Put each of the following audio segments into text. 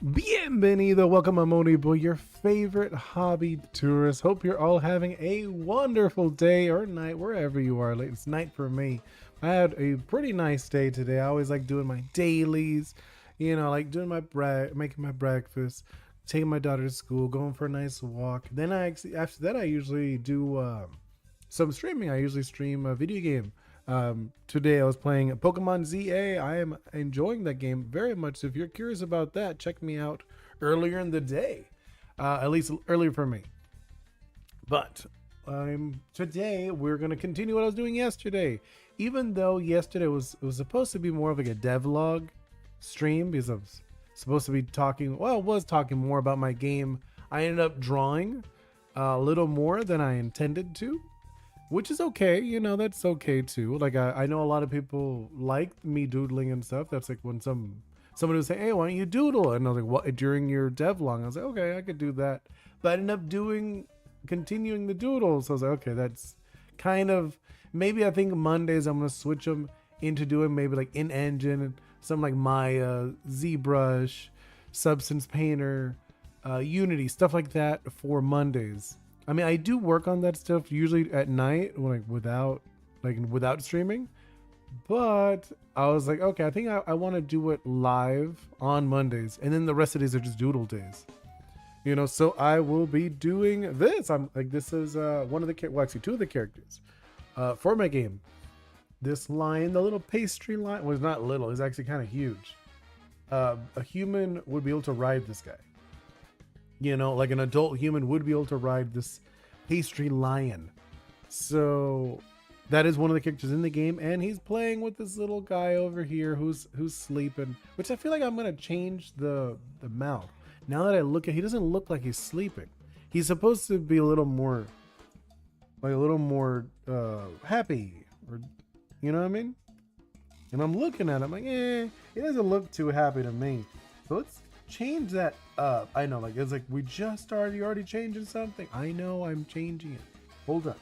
Bienvenido, welcome, I'm Oni Boi, your favorite hobby tourist. Hope you're all having a wonderful day or night, wherever you are. It's night for me. I had a pretty nice day today. I always like doing my dailies, like doing making my breakfast, taking my daughter to school, going for a nice walk. Then after that, I usually do some streaming. I usually stream a video game. Today I was playing Pokemon ZA. I am enjoying that game very much. So if you're curious about that, check me out earlier in the day, at least earlier for me. But today we're gonna continue what I was doing yesterday. Even though yesterday it was supposed to be more of like a devlog stream because I was supposed to be talking. Well, I was talking more about my game. I ended up drawing a little more than I intended to, which is okay. That's okay too. Like I know a lot of people like me doodling and stuff. That's like when somebody would say, hey, why don't you doodle? And I was like, what, during your devlog? I was like, okay, I could do that. But I ended up continuing the doodles. So I was like, okay, that's kind of, maybe I think Mondays I'm gonna switch them into doing maybe like in engine and some like Maya, ZBrush, Substance Painter, Unity, stuff like that for Mondays. I mean, I do work on that stuff usually at night, when without streaming. But I was like, okay, I think I want to do it live on Mondays, and then the rest of these are just doodle days. So I will be doing this. I'm like, this is one of the actually two of the characters for my game. This lion, the little pastry lion, was not little. It's actually kind of huge. A human would be able to ride this guy. Like an adult human would be able to ride this pastry lion. So that is one of the characters in the game, and he's playing with this little guy over here who's sleeping, which I feel like I'm gonna change the mouth. Now that I look at, he doesn't look like he's sleeping. He's supposed to be a little more happy, or you know what I mean? And I'm looking at him like, he doesn't look too happy to me. So let's change that up. I know, like it's like we just started, you're already changing something. I know, I'm changing it. Hold up.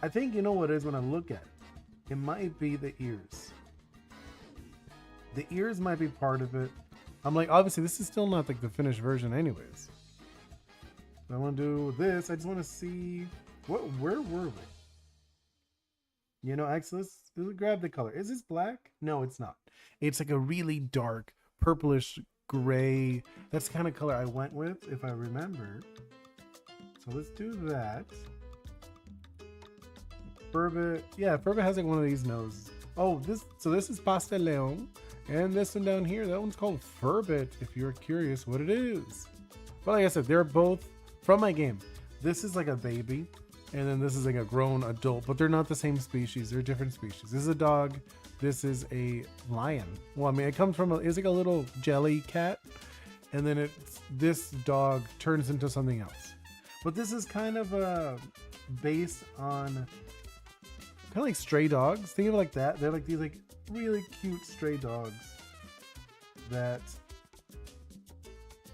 I think you know what it is when I look at it. It might be the ears. The ears might be part of it. I'm like, obviously this is still not like the finished version anyways. So I want to do this. I just want to see where were we? Actually, let's grab the color. Is this black? No, it's not. It's like a really dark purplish gray. That's the kind of color I went with, if I remember. So let's do that. Furbit, yeah, Furbit has like one of these noses. Oh, this is Pasteleon, and this one down here, that one's called Furbit, if you're curious what it is. But like I said, they're both from my game. This is like a baby, and then this is like a grown adult, but they're not the same species. They're different species. This is a dog. This is a lion. Well, I mean, it comes from it's like a little jelly cat, and then this dog turns into something else. But this is kind of based on kind of like stray dogs. Think of it like that. They're like these like really cute stray dogs that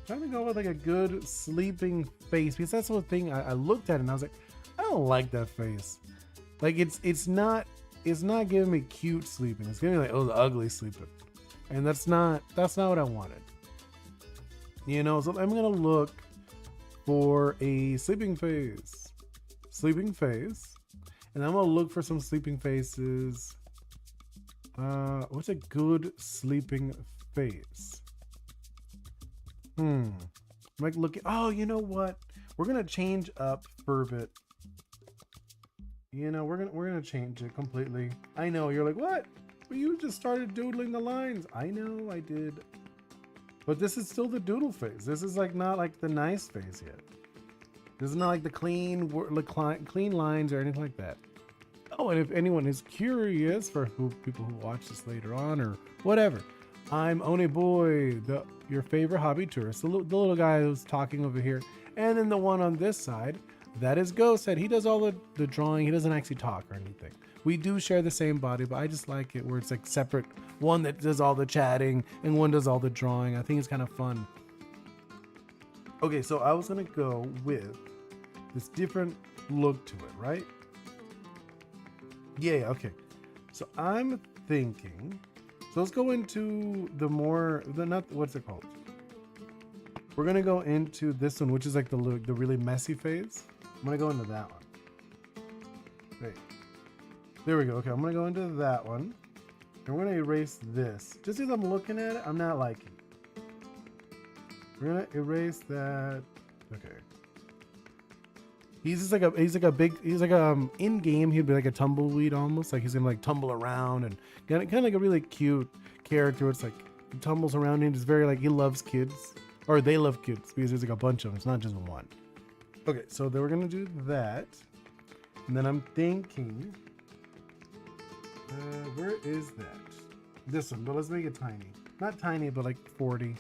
trying to go with like a good sleeping face, because that's the thing I looked at it and I was like, I don't like that face. Like it's not giving me cute sleeping. It's giving me like, oh, the ugly sleeping, and that's not what I wanted. So I'm gonna look for a sleeping face, and I'm gonna look for some sleeping faces. What's a good sleeping face? I'm like looking. Oh, you know what? We're gonna change up Furbit. We're gonna change it completely. I know you're like, what? Well, you just started doodling the lines. I know I did, but this is still the doodle face. This is like not like the nice face yet. This is not like the clean lines or anything like that. Oh, and if anyone is curious, for people who watch this later on or whatever, I'm Oni Boi, your favorite hobby tourist. The little guy who's talking over here, and then the one on this side, that is Ghost. He does all the drawing. He doesn't actually talk or anything. We do share the same body, but I just like it where it's like separate. One that does all the chatting and one does all the drawing. I think it's kind of fun. Okay, so I was gonna go with this different look to it, right? Yeah, okay. So I'm thinking, so let's go into what's it called? We're gonna go into this one, which is like the really messy phase. I'm gonna go into that one. Wait, there we go. Okay, I'm gonna go into that one, and we're gonna erase this. Just as I'm looking at it, I'm not liking it. We're gonna erase that. Okay. He's like a in game he'd be like a tumbleweed almost, like he's gonna like tumble around and kind of like a really cute character. It's like he tumbles around and he's very like he loves kids, or they love kids because there's like a bunch of them. It's not just one. Okay, so then we're gonna do that, and then I'm thinking, where is that? This one, but let's make it tiny. Not tiny, but like 40.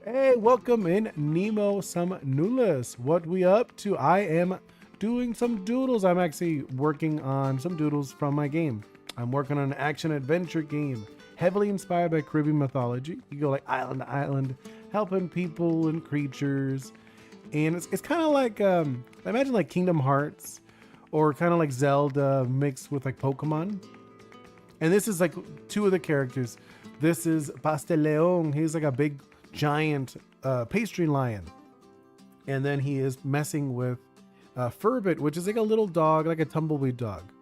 Hey, welcome in Nemo some Nulas. What we up to? I am doing some doodles. I'm actually working on some doodles from my game. I'm working on an action adventure game heavily inspired by Caribbean mythology. You go like island to island, helping people and creatures. And it's kind of like, imagine like Kingdom Hearts or kind of like Zelda mixed with like Pokemon. And this is like two of the characters. This is Pastry. He's like a big giant pastry lion. And then he is messing with Furbit, which is like a little dog, like a tumbleweed dog.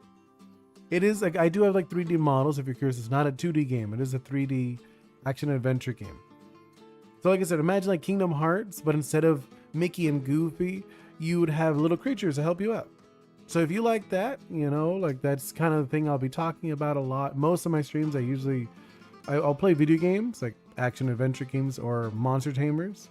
It is like, I do have like 3D models if you're curious. It's not a 2D game. It is a 3D action adventure game. So like I said, imagine like Kingdom Hearts, but instead of Mickey and Goofy, you would have little creatures to help you out. So if you like that, you know, like that's kind of the thing I'll be talking about a lot. Most of my streams, I'll play video games, like action adventure games or monster tamers,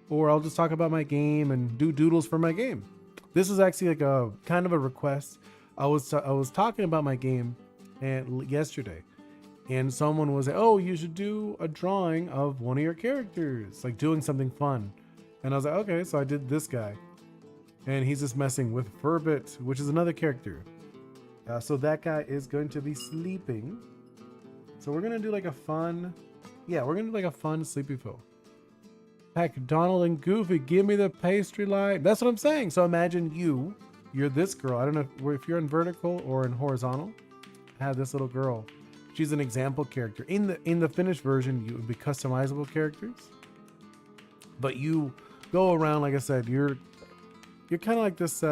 or I'll just talk about my game and do doodles for my game. This is actually like a kind of a request. I was talking about my game yesterday, and someone was like, oh, you should do a drawing of one of your characters, like doing something fun. And I was like, okay, so I did this guy, and he's just messing with Furbit, which is another character. So that guy is going to be sleeping. So we're gonna do like a fun, we're gonna do like a fun sleepy fill. Heck, Donald and Goofy, give me the pastry line. That's what I'm saying. So imagine you're this girl. I don't know if you're in vertical or in horizontal. I have this little girl. She's an example character. In the finished version, you would be customizable characters. But you go around, like I said, you're kind of like this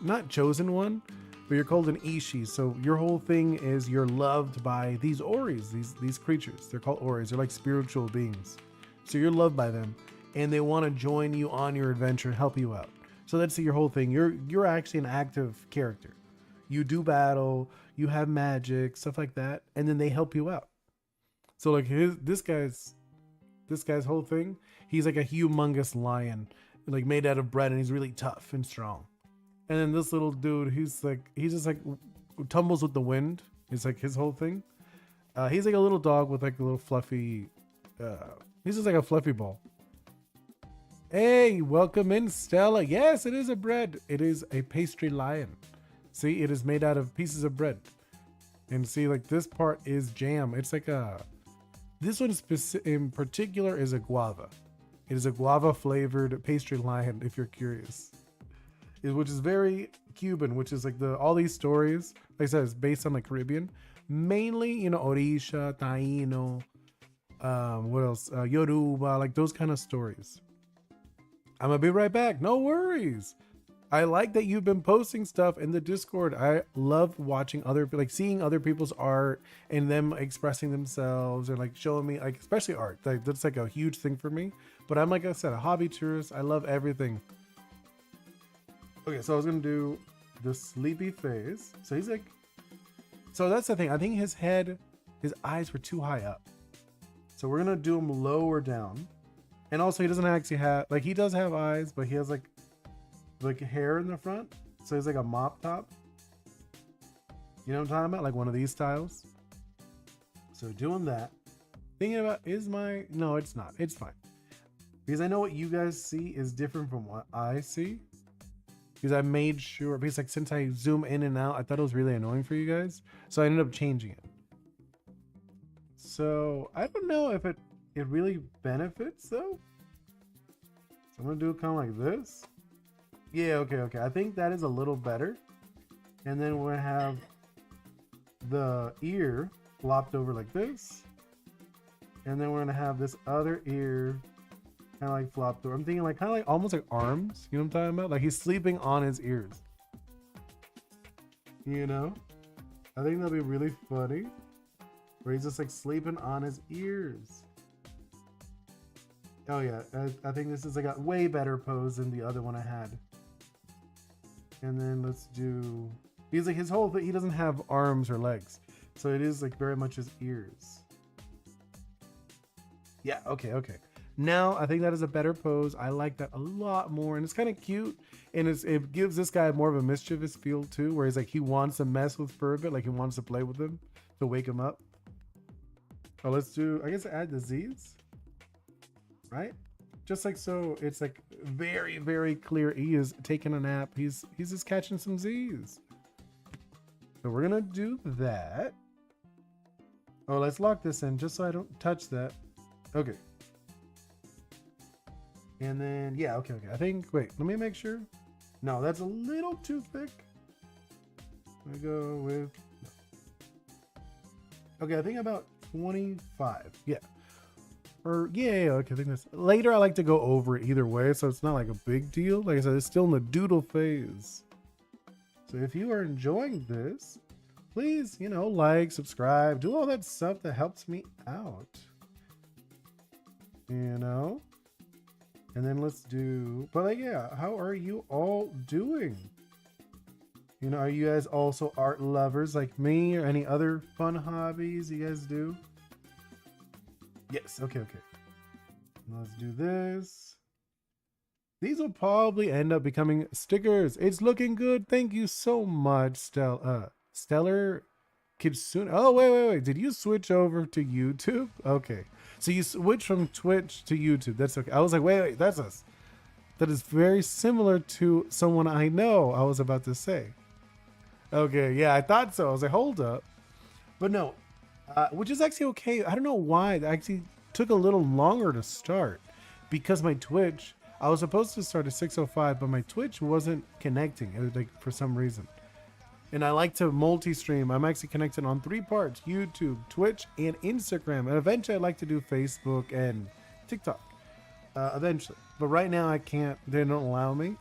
not chosen one, but you're called an Ishi. So your whole thing is you're loved by these Oris, these creatures. They're called Oris. They're like spiritual beings. So you're loved by them, and they want to join you on your adventure, help you out. So that's your whole thing. You're actually an active character. You do battle, you have magic, stuff like that, and then they help you out. So like this guy's whole thing, he's like a humongous lion, like made out of bread, and he's really tough and strong. And then this little dude, he's just like tumbles with the wind. It's like his whole thing. He's like a little dog with like a little fluffy. He's just like a fluffy ball. Hey, welcome in, Stella. Yes, it is a bread. It is a pastry lion. See, it is made out of pieces of bread. And see, like this part is jam. It's like this one in particular is a guava. It is a guava flavored pastry lion, if you're curious. Which is very Cuban, which is like all these stories, like I said, it's based on like Caribbean. Mainly, you know, Orisha, Taino, what else? Yoruba, like those kind of stories. I'm gonna be right back. No worries. I like that you've been posting stuff in the Discord. I love watching seeing other people's art and them expressing themselves and like showing me, like especially art. Like that's like a huge thing for me. But I'm, like I said, a hobby tourist. I love everything. Okay, so I was gonna do the sleepy phase. So he's like, so that's the thing. I think his eyes were too high up. So we're gonna do him lower down. And also he doesn't actually have, like he does have eyes, but he has like hair in the front. So he's like a mop top. You know what I'm talking about? Like one of these styles. So doing that. Thinking about, no, it's not. It's fine. Because I know what you guys see is different from what I see. Because I made sure, because like since I zoom in and out, I thought it was really annoying for you guys. So I ended up changing it. So I don't know if it really benefits though. So I'm gonna do it kind of like this. Yeah, okay. I think that is a little better. And then we're gonna have the ear flopped over like this. And then we're gonna have this other ear Kind of like flopped over. I'm thinking like kind of like almost like arms. You know what I'm talking about? Like he's sleeping on his ears. You know? I think that'll be really funny. Where he's just like sleeping on his ears. Oh yeah, I think this is like a way better pose than the other one I had. And then let's do... He's like his whole thing, he doesn't have arms or legs. So it is like very much his ears. Yeah, okay. Now I think that is a better pose. I like that a lot more, and it's kind of cute, and it gives this guy more of a mischievous feel too, where he's like he wants to mess with fur a bit, like he wants to play with him to wake him up. Oh, let's do, I guess, add the Z's, right? Just like so, it's like very, very clear he is taking a nap. He's just catching some Z's. So we're gonna do that. Oh, let's lock this in just so I don't touch that. Okay. And then, yeah, okay. I think, wait, let me make sure. No, that's a little too thick. I go with, okay, I think about 25. Yeah. Or, yeah, okay, I think that's, later I like to go over it either way, so it's not like a big deal. Like I said, it's still in the doodle phase. So if you are enjoying this, please, you know, like, subscribe, do all that stuff that helps me out. You know? And then let's do, but like, yeah, how are you all doing? You know, are you guys also art lovers like me, or any other fun hobbies you guys do? Yes, okay. Let's do this. These will probably end up becoming stickers. It's looking good. Thank you so much, Stellar Kitsune. Oh, wait. Did you switch over to YouTube? Okay. So you switch from Twitch to YouTube. That's okay. I was like, wait, that's us. That is very similar to someone I know, I was about to say. Okay, yeah, I thought so. I was like, hold up. But no, which is actually okay. I don't know why. It actually took a little longer to start because my Twitch, I was supposed to start at 6:05, but my Twitch wasn't connecting. It was like for some reason. And I like to multi-stream. I'm actually connected on 3 parts: YouTube, Twitch, and Instagram. And eventually I'd like to do Facebook and TikTok. Eventually. But right now I can't. They don't allow me.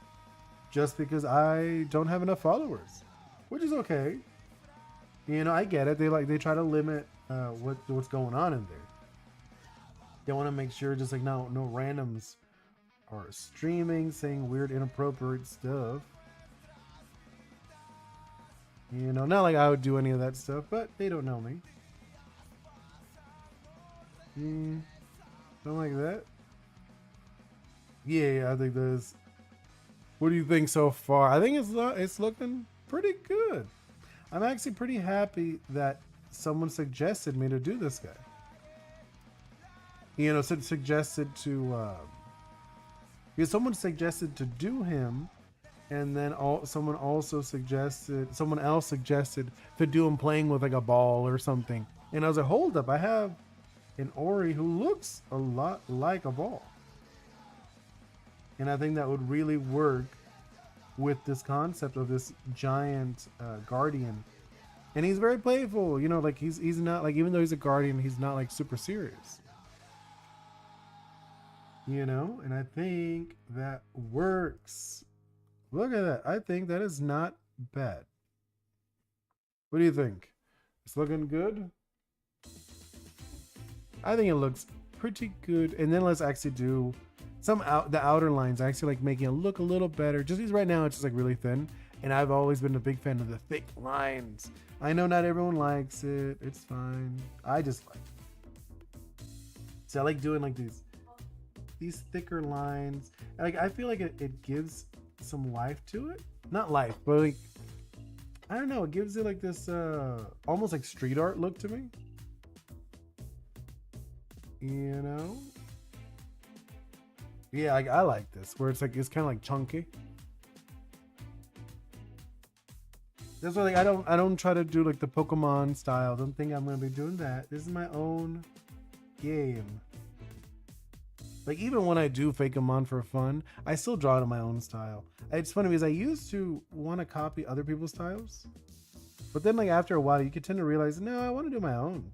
Just because I don't have enough followers. Which is okay. You know, I get it. They try to limit what's going on in there. They want to make sure just like no randoms are streaming, saying weird, inappropriate stuff. You know, not like I would do any of that stuff, but they don't know me. Something like that. Yeah, I think there's. What do you think so far? I think it's looking pretty good. I'm actually pretty happy that someone suggested me to do this guy. You know, suggested to. Because someone suggested to do him. And then someone else suggested to do him playing with like a ball or something. And I was like, hold up, I have an Ori who looks a lot like a ball. And I think that would really work with this concept of this giant guardian. And he's very playful, you know, like he's not like, even though he's a guardian, he's not like super serious. You know, and I think that works. Look at that. I think that is not bad. What do you think? It's looking good? I think it looks pretty good. And then let's actually do the outer lines, actually like making it look a little better. Just because right now it's just like really thin. And I've always been a big fan of the thick lines. I know not everyone likes it. It's fine. I just like it. So I like doing like these thicker lines. Like I feel like it gives some life to it. Not life, but like, I don't know, it gives it like this almost like street art look to me. You know? Yeah, like I like this, where it's like it's kind of like chunky. That's why like I don't try to do like the Pokemon style. Don't think I'm gonna be doing that. This is my own game. Like even when I do fake them on for fun, I still draw it in my own style. It's funny because I used to want to copy other people's styles, but then like after a while you can tend to realize, no, I want to do my own.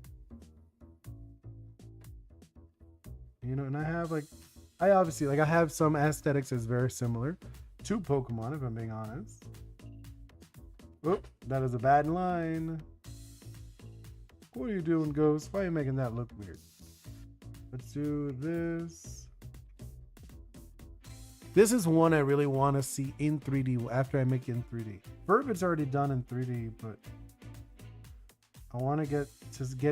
You know, and I I obviously, like, I have some aesthetics that's very similar to Pokemon, if I'm being honest. Oop, that is a bad line. What are you doing, Ghost? Why are you making that look weird? Let's do this. This is one I really want to see in 3D after I make it in 3D. Verbi's already done in 3D, but I want to get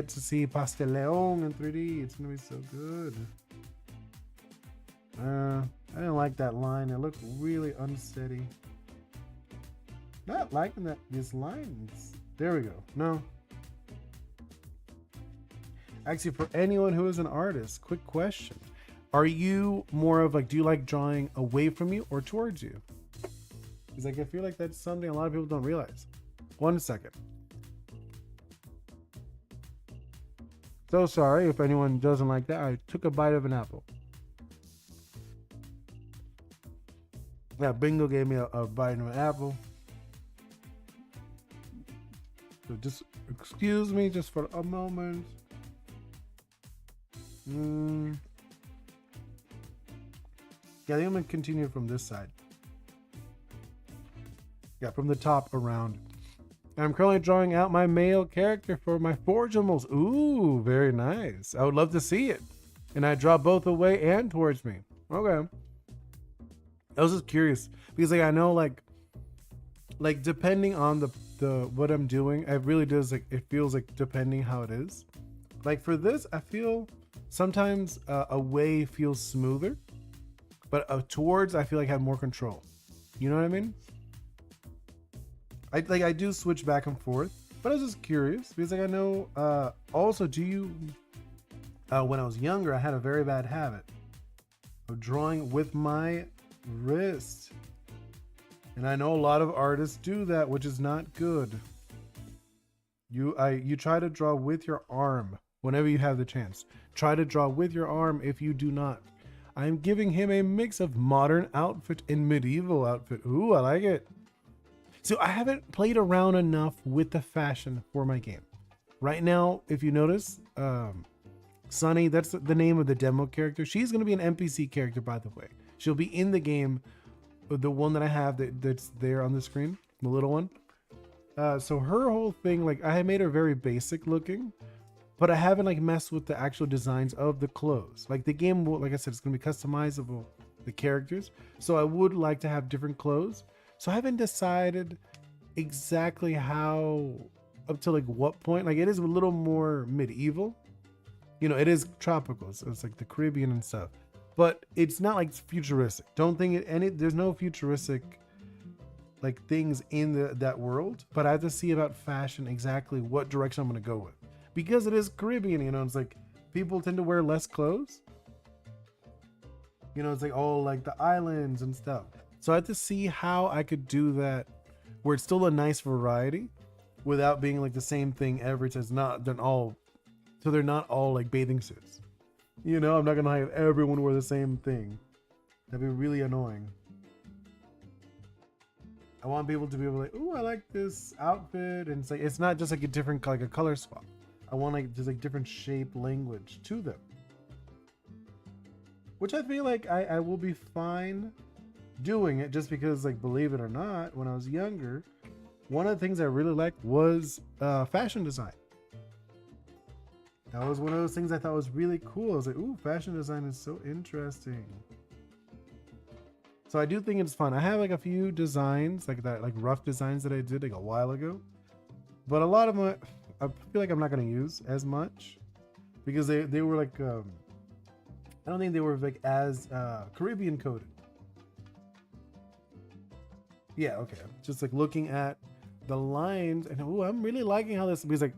to see Pasteleon in 3D. It's gonna be so good. I didn't like that line. It looked really unsteady. Not liking that these lines. There we go. No. Actually, for anyone who is an artist, quick question. Are you more of like, do you like drawing away from you or towards you? Because like, I feel like that's something a lot of people don't realize. 1 second. So sorry if anyone doesn't like that. I took a bite of an apple. Yeah, Bingo gave me a bite of an apple. So just excuse me just for a moment. Yeah, I think I'm gonna continue from this side. Yeah, from the top around. I'm currently drawing out my male character for my Forge Animals. Ooh, very nice. I would love to see it. And I draw both away and towards me. Okay. I was just curious because like I know like depending on the what I'm doing, it really does like it feels like depending how it is. Like for this, I feel sometimes away feels smoother, but towards I feel like I have more control. You know what I mean? I do switch back and forth, but I was just curious because like I know. Also, do you? When I was younger, I had a very bad habit of drawing with my wrist, and I know a lot of artists do that, which is not good. You try to draw with your arm whenever you have the chance. Try to draw with your arm if you do not. I'm giving him a mix of modern outfit and medieval outfit. Ooh, I like it. So I haven't played around enough with the fashion for my game. Right now, if you notice, Sunny, that's the name of the demo character. She's going to be an NPC character, by the way. She'll be in the game, the one that I have that's there on the screen, the little one. So her whole thing, like I made her very basic looking, but I haven't like messed with the actual designs of the clothes. Like the game will, like I said, it's going to be customizable, the characters. So I would like to have different clothes. So I haven't decided exactly how, up to like what point. Like it is a little more medieval. You know, it is tropical. So it's like the Caribbean and stuff. But it's not like futuristic. Don't think there's no futuristic like things in that world. But I have to see about fashion exactly what direction I'm going to go with. Because it is Caribbean, you know, it's like people tend to wear less clothes. You know, it's like all like the islands and stuff. So I have to see how I could do that where it's still a nice variety without being like the same thing every time. They're not all like bathing suits. You know, I'm not gonna have everyone wear the same thing. That'd be really annoying. I want people to be able to like, ooh, I like this outfit, and it's not just like a different like a color swap. I want like just like different shape language to them, which I feel like I will be fine doing it, just because like believe it or not, when I was younger, one of the things I really liked was fashion design. That was one of those things I thought was really cool. I was like, ooh, fashion design is so interesting. So I do think it's fun. I have like a few designs like that, like rough designs that I did like a while ago, but a lot of them I feel like I'm not going to use as much because they were like I don't think they were like as Caribbean coded. Yeah, okay. Just like looking at the lines, and oh, I'm really liking how this, because like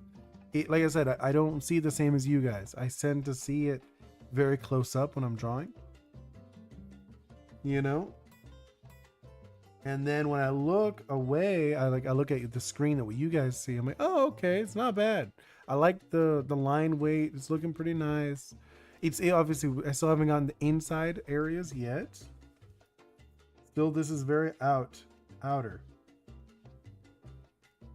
like I said, I don't see the same as you guys. I tend to see it very close up when I'm drawing, you know. And then when I look away, I look at the screen that what you guys see. I'm like, oh, okay, it's not bad. I like the line weight. It's looking pretty nice. It's obviously I still haven't gotten the inside areas yet. Still, this is very outer.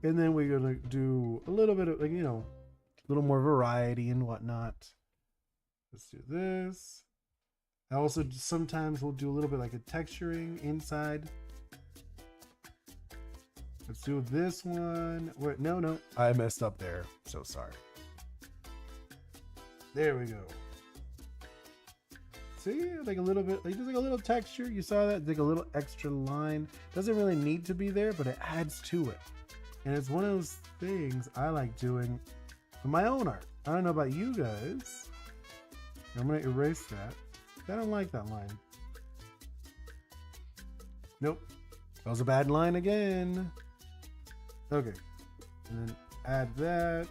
And then we're gonna do a little bit of like, you know, a little more variety and whatnot. Let's do this. I also sometimes will do a little bit like a texturing inside. Let's do this one. Wait, no, I messed up there. So sorry. There we go. See, like a little bit, like just like a little texture. You saw that? Like a little extra line. Doesn't really need to be there, but it adds to it. And it's one of those things I like doing for my own art. I don't know about you guys. I'm gonna erase that. I don't like that line. Nope. That was a bad line again. Okay. And then add that.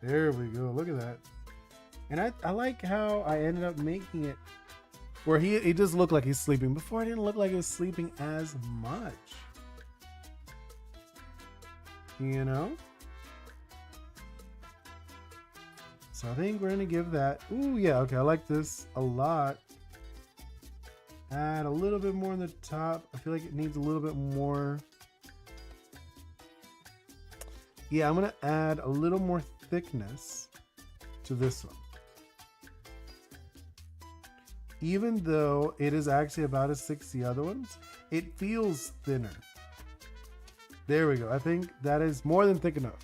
There we go. Look at that. And I like how I ended up making it where he does look like he's sleeping. Before, it didn't look like he was sleeping as much. You know? So I think we're gonna give that. Ooh, yeah, okay, I like this a lot. Add a little bit more on the top. I feel like it needs a little bit more. Yeah, I'm gonna add a little more thickness to this one. Even though it is actually about as thick as the other ones, it feels thinner. There we go. I think that is more than thick enough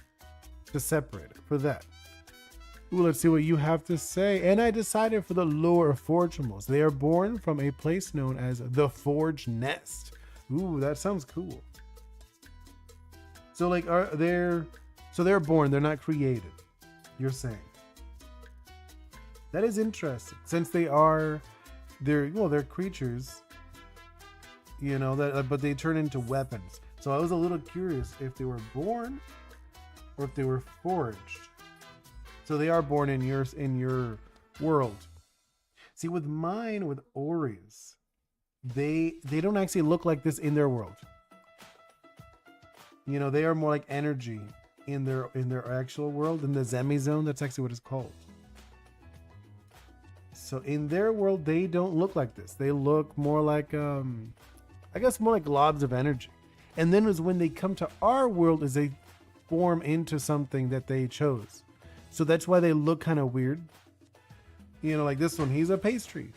to separate it for that. Ooh, let's see what you have to say. And I decided for the lower forgeables. They are born from a place known as the Forge Nest. Ooh, that sounds cool. So like, they're born, they're not created, you're saying. That is interesting, since they're creatures, you know, but they turn into weapons. So I was a little curious if they were born or if they were forged. So they are born in your world. See, with Ori's, they don't actually look like this in their world. You know, they are more like energy in their actual world, in the Zemi zone. That's actually what it's called. So in their world, they don't look like this. They look more like, I guess more like globs of energy. And then is when they come to our world, is they form into something that they chose. So that's why they look kind of weird. You know, like this one, he's a pastry.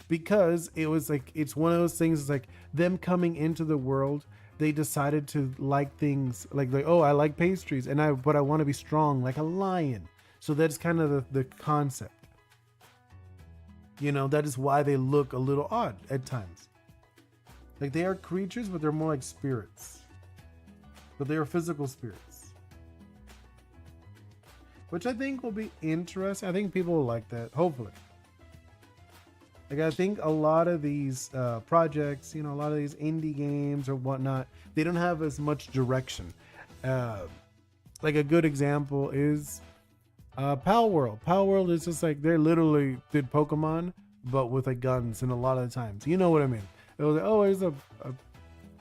Because it was like, it's one of those things, it's like them coming into the world, they decided to like things like oh, I like pastries, but I want to be strong like a lion. So that's kind of the concept. You know, that is why they look a little odd at times. Like they are creatures, but they're more like spirits. But they are physical spirits. Which I think will be interesting. I think people will like that, hopefully. Like I think a lot of these projects, you know, a lot of these indie games or whatnot, they don't have as much direction. Like a good example is Pal World. Pal World is just like, they literally did Pokemon, but with like guns, and a lot of the times, you know what I mean? It was like, oh, it's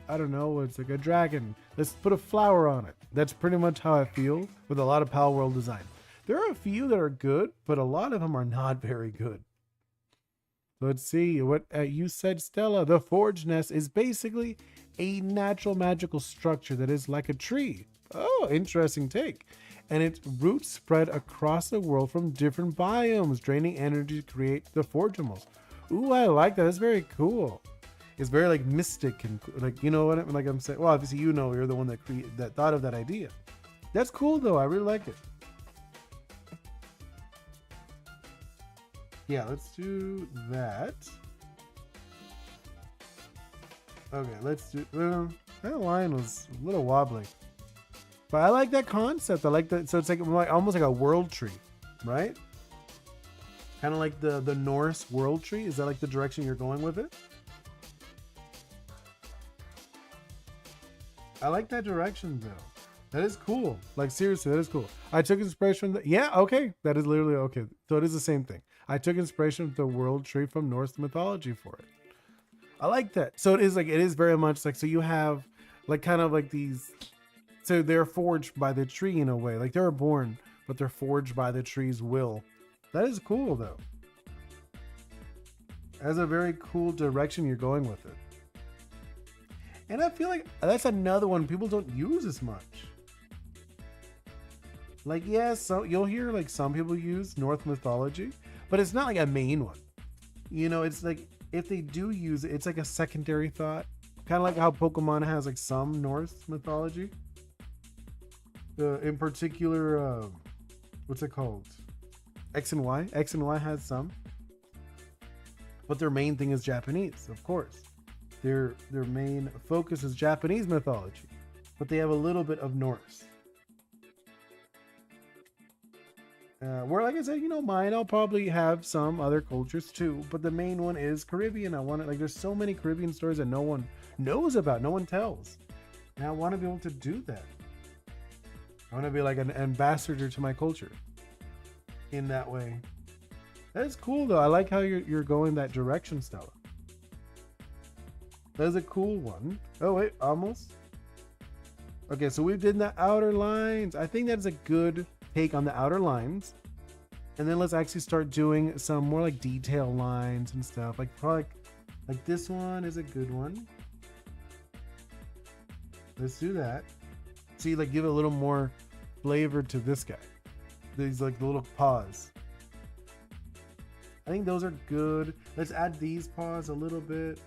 I don't know, it's like a dragon. Let's put a flower on it. That's pretty much how I feel with a lot of Pal World design. There are a few that are good, but a lot of them are not very good. Let's see what you said, Stella. The Forge Nest is basically a natural magical structure that is like a tree. Oh, interesting take. And its roots spread across the world from different biomes, draining energy to create the forgeables. Ooh, I like that. That's very cool. It's very like mystic and like, you know what I'm saying? Well, obviously, you know, you're the one that thought of that idea. That's cool though. I really like it. Yeah, let's do that. Okay, let's do. Well, that line was a little wobbly, but I like that concept. I like that. So it's like almost like a world tree, right? Kind of like the Norse world tree. Is that like the direction you're going with it? I like that direction though. That is cool. Like seriously, that is cool. I took inspiration from yeah, okay. That is literally okay. So it is the same thing. I took inspiration from the world tree from Norse mythology for it. I like that. So it is very much like, so you have like kind of like these, so they're forged by the tree in a way. Like they're born, but they're forged by the tree's will. That is cool though. That's a very cool direction you're going with it. And I feel like that's another one people don't use as much. Like, yes, so you'll hear like some people use Norse mythology, but it's not like a main one. You know, it's like if they do use it, it's like a secondary thought. Kind of like how Pokemon has like some Norse mythology. In particular, what's it called? X and Y. X and Y has some, but their main thing is Japanese, of course. Their main focus is Japanese mythology, but they have a little bit of Norse. Where, like I said, you know, mine, I'll probably have some other cultures too, but the main one is Caribbean. I want it, like, there's so many Caribbean stories that no one knows about, no one tells. And I want to be able to do that. I want to be like an ambassador to my culture in that way. That's cool though. I like how you're going that direction, Stella. That's a cool one. Oh wait, almost. Okay, so we did the outer lines. I think that's a good take on the outer lines. And then let's actually start doing some more like detail lines and stuff. Like probably like this one is a good one. Let's do that. See, like give it a little more flavor to this guy. These like the little paws. I think those are good. Let's add these paws a little bit.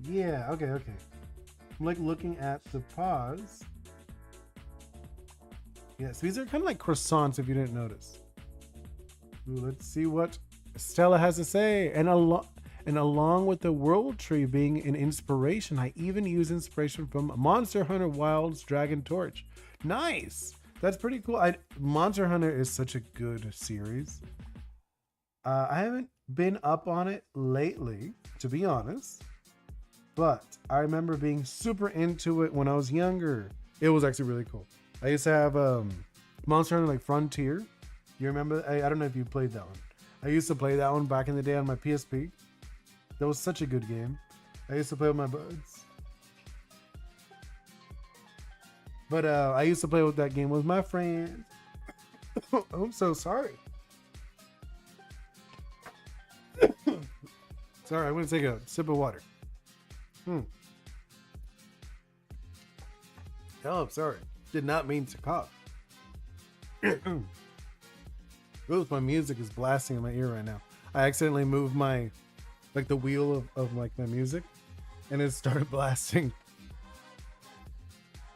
Yeah, okay. I'm like looking at the paws. Yes, these are kind of like croissants if you didn't notice. Ooh, let's see what Stella has to say. And along with the world tree being an inspiration, I even use inspiration from Monster Hunter Wilds Dragon Torch. Nice. That's pretty cool. Monster Hunter is such a good series. I haven't been up on it lately, to be honest, but I remember being super into it when I was younger. It was actually really cool. I used to have Monster Hunter like Frontier. You remember? I don't know if you played that one. I used to play that one back in the day on my PSP. That was such a good game. I used to play with my buds. But I used to play with that game with my friends. I'm so sorry. Sorry, I'm going to take a sip of water. Oh, sorry. Did not mean to cough. Ooh, my music is blasting in my ear right now. I accidentally moved my, like the wheel of like my music, and it started blasting.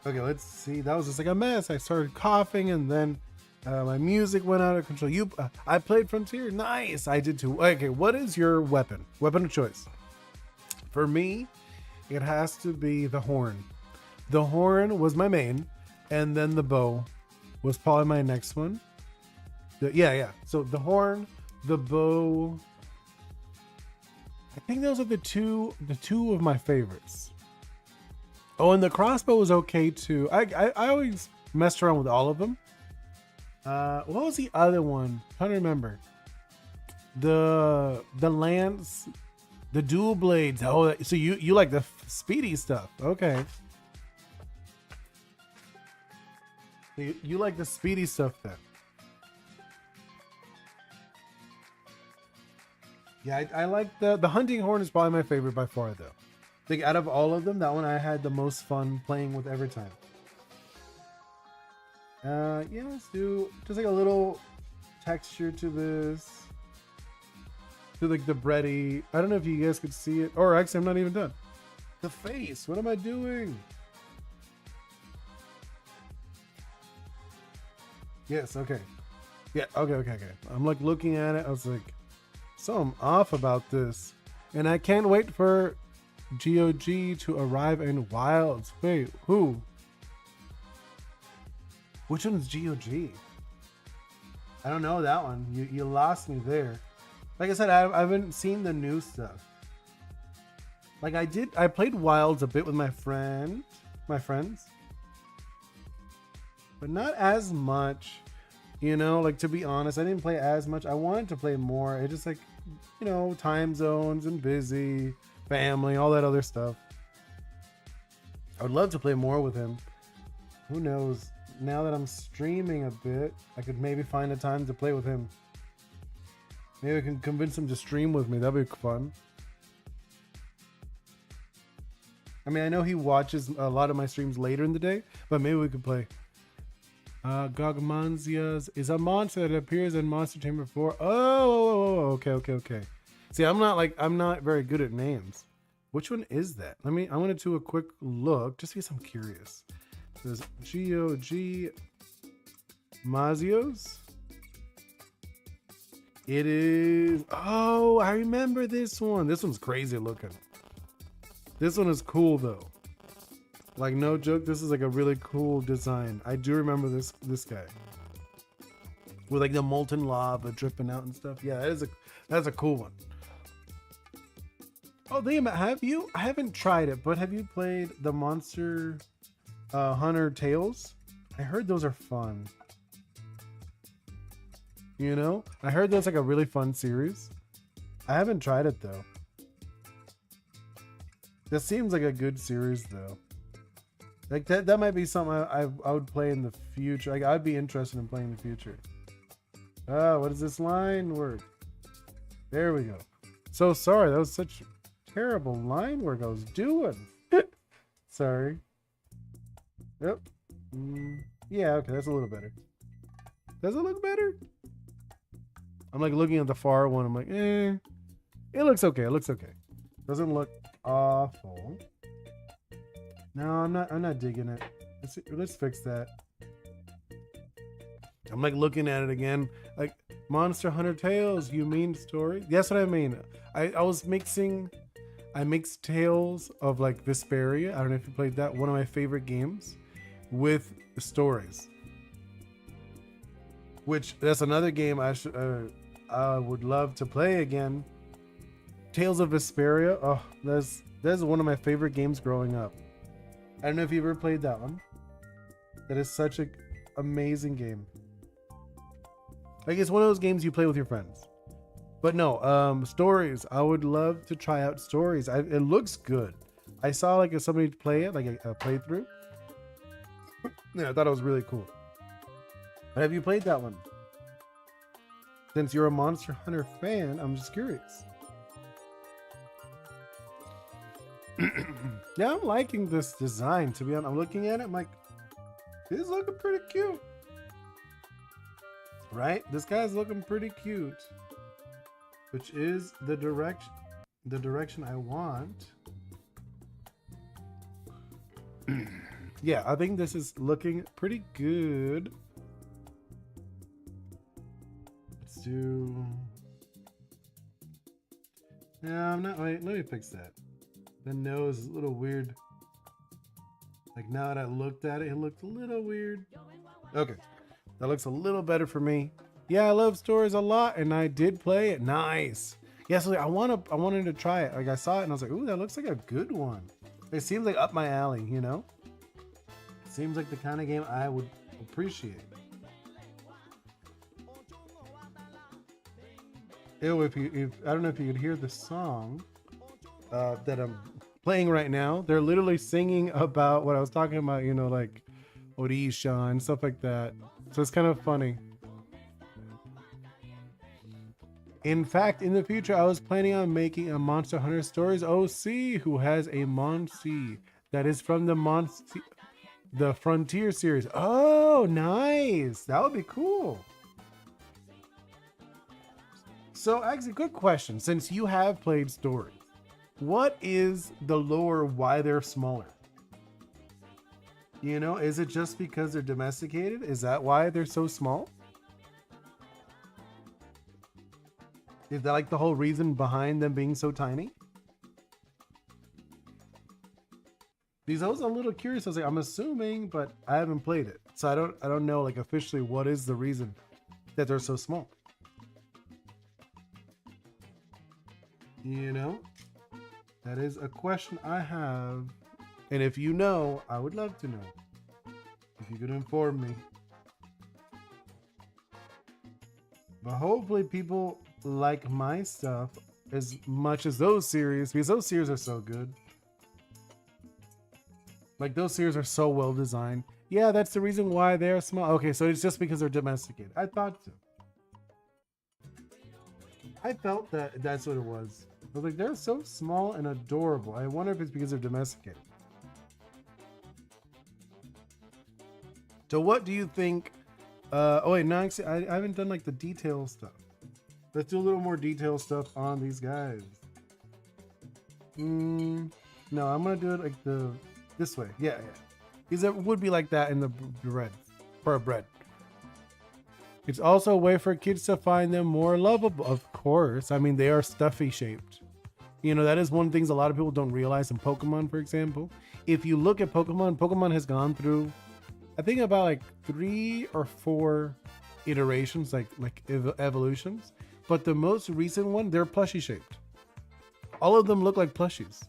Okay, let's see. That was just like a mess. I started coughing, and then my music went out of control. I played Frontier. Nice. I did too. Okay, what is your weapon? Weapon of choice. For me, it has to be the horn. The horn was my main, and then the bow was probably my next one. Yeah. So the horn, the bow. I think those are the two of my favorites. Oh, and the crossbow was okay too. I always messed around with all of them. What was the other one? I'm trying to remember. The lance, the dual blades. Oh, so you like the speedy stuff? Okay. You like the speedy stuff then? Yeah, I like the hunting horn is probably my favorite by far though. Like out of all of them, that one I had the most fun playing with every time. Yeah, let's do just like a little texture to this. To like the bready. I don't know if you guys could see it. Or actually, I'm not even done. The face. What am I doing? Yes. Okay. Yeah. Okay. I'm like looking at it. I was like, something off about this, and I can't wait for GOG to arrive in Wilds. Wait, who? Which one is GOG? I don't know that one. You lost me there. Like I said, I haven't seen the new stuff. Like I played Wilds a bit with my friends, but not as much. You know, like to be honest, I didn't play as much. I wanted to play more. It just like, you know, time zones and busy, family, all that other stuff. I would love to play more with him. Who knows? Now that I'm streaming a bit, I could maybe find a time to play with him. Maybe I can convince him to stream with me. That'd be fun. I mean, I know he watches a lot of my streams later in the day, but maybe we could play. Gogmanzias is a monster that appears in Monster Chamber 4. Oh, okay. See, I'm not very good at names. Which one is that? I want to do a quick look just because I'm curious. There's G-O-G Mazios. It is. Oh, I remember this one. This one's crazy looking. This one is cool though. Like, no joke, this is like a really cool design. I do remember this guy with like the molten lava dripping out and stuff. Yeah, that's a cool one. Oh, damn, have you? I haven't tried it, but have you played the Monster Hunter Tales? I heard those are fun. You know, I heard that's like a really fun series. I haven't tried it though. This seems like a good series though. Like that might be something I would play in the future. Like, I'd be interested in playing in the future. Oh, what is this line work? There we go. So sorry, that was such terrible line work I was doing. Sorry. Yep. Yeah, okay, that's a little better. Does it look better? I'm like looking at the far one. I'm like, it looks okay. It looks okay. Doesn't look awful. No, I'm not digging it. Let's fix that. I'm like looking at it again. Like, Monster Hunter Tales, you mean story? That's what I mean. I mixed Tales of like Vesperia. I don't know if you played that. One of my favorite games with stories. Which, that's another game I would love to play again. Tales of Vesperia. Oh, that's one of my favorite games growing up. I don't know if you ever played that one. That is such an amazing game. Like, it's one of those games you play with your friends. But no, stories. I would love to try out stories. It looks good. I saw like somebody play it, like a playthrough. Yeah, I thought it was really cool. But have you played that one? Since you're a Monster Hunter fan, I'm just curious. Yeah, I'm liking this design, to be honest. I'm looking at it, I'm like, this is looking pretty cute. Right? This guy's looking pretty cute. Which is the direction I want. Yeah, I think this is looking pretty good. Let's do... No, I'm not... Wait, let me fix that. The nose is a little weird. Like, now that I looked at it, it looked a little weird. Okay, that looks a little better for me. Yeah, I love stories a lot, and I did play it. Nice. Yeah, so I wanted to try it. Like, I saw it, and I was like, ooh, that looks like a good one. It seems like up my alley, you know? Seems like the kind of game I would appreciate. Ew, if I don't know if you could hear the song that I'm playing right now. They're literally singing about what I was talking about, you know, like Orisha and stuff like that. So it's kind of funny. In fact, in the future, I was planning on making a Monster Hunter Stories OC who has a Monsi that is from the Frontier series. Oh, nice. That would be cool. So actually, good question. Since you have played stories, what is the lore why they're smaller? You know, is it just because they're domesticated? Is that why they're so small? Is that like the whole reason behind them being so tiny? Because I was a little curious. I was like, I'm assuming, but I haven't played it. So I don't know like officially what is the reason that they're so small. You know? That is a question I have. And if you know, I would love to know. If you could inform me. But hopefully people like my stuff as much as those series, because those series are so good. Like, those series are so well designed. Yeah, that's the reason why they're small. Okay, so it's just because they're domesticated. I thought so. I felt that that's what it was. I was like, they're so small and adorable. I wonder if it's because they're domesticated. So what do you think Oh wait, no, actually, I haven't done like the detail stuff. Let's do a little more detail stuff on these guys. No, I'm gonna do it like this way. Yeah, yeah. Because it would be like that in the bread, for bread. It's also a way for kids to find them more lovable. Of course, I mean they are stuffy shaped. You know, that is one of the things a lot of people don't realize in Pokemon, for example. If you look at Pokemon, Pokemon has gone through, I think about like 3 or 4 iterations, like evolutions. But the most recent one, they're plushie shaped. All of them look like plushies.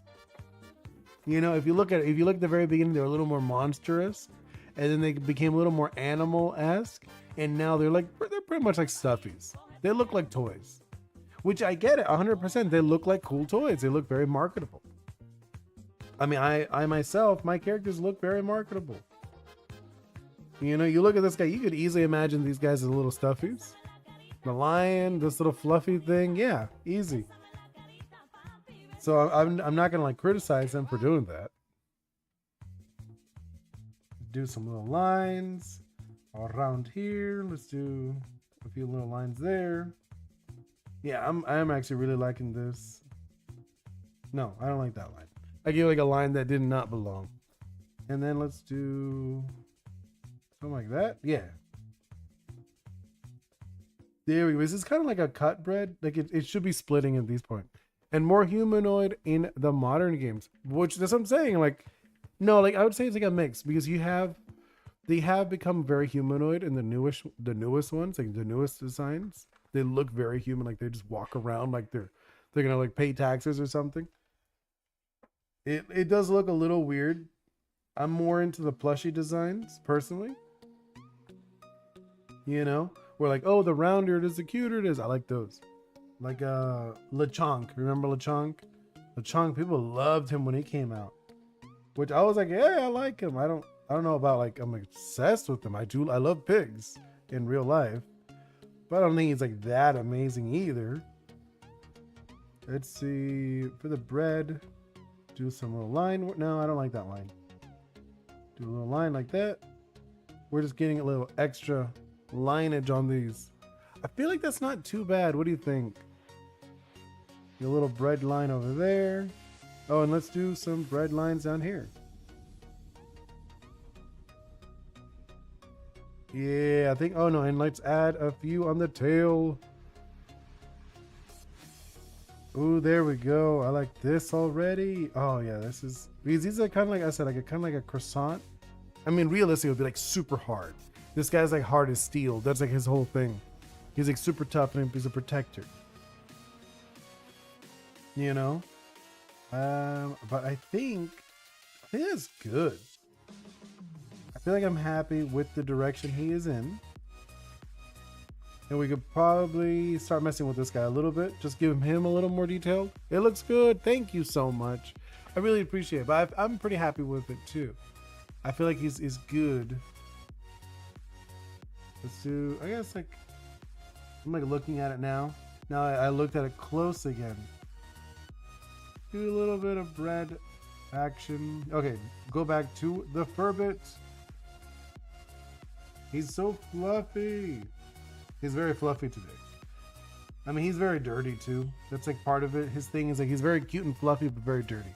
You know, if you look at the very beginning, they're a little more monstrous, and then they became a little more animal-esque, and now they're pretty much like stuffies. They look like toys, which I get it 100%. They look like cool toys. They look very marketable. I mean, I myself, my characters look very marketable. You know, you look at this guy, you could easily imagine these guys as little stuffies. The lion, this little fluffy thing, yeah, easy. So I'm not gonna like criticize them for doing that. Do some little lines around here. Let's do a few little lines there. Yeah, I'm actually really liking this. No, I don't like that line. I give like a line that did not belong. And then let's do something like that. Yeah. There we go. This is kind of like a cut bread. Like it should be splitting at this point. And more humanoid in the modern games. Which that's what I'm saying. Like, no, like I would say it's like a mix because they have become very humanoid in the newest ones, like the newest designs. They look very human, like they just walk around like they're gonna like pay taxes or something. It does look a little weird. I'm more into the plushie designs personally. You know, we're like, oh, the rounder it is, the cuter it is. I like those. Like Lechonk. Remember Lechonk? Lechonk, people loved him when he came out. Which I was like, yeah, I like him. I don't know about like I'm obsessed with him. I love pigs in real life. But I don't think he's like that amazing either. Let's see. For the bread, do some little line. No, I don't like that line. Do a little line like that. We're just getting a little extra lineage on these. I feel like that's not too bad. What do you think? A little bread line over there. Oh, and let's do some bread lines down here. Yeah, I think, oh no, and let's add a few on the tail. Ooh, there we go. I like this already. Oh yeah, this is, these are kind of like I said, like kind of like a croissant. I mean, realistically, it would be like super hard. This guy's like hard as steel. That's like his whole thing. He's like super tough and he's a protector. You know? But I think that's good. I feel like I'm happy with the direction he is in. And we could probably start messing with this guy a little bit. Just give him a little more detail. It looks good. Thank you so much. I really appreciate it. But I'm pretty happy with it too. I feel like he's good. Let's do, I guess like, I'm like looking at it now. Now I looked at it close again. Do a little bit of bread action. Okay, go back to the Furbit. He's so fluffy. He's very fluffy today. I mean, he's very dirty too. That's like part of it. His thing is like he's very cute and fluffy, but very dirty.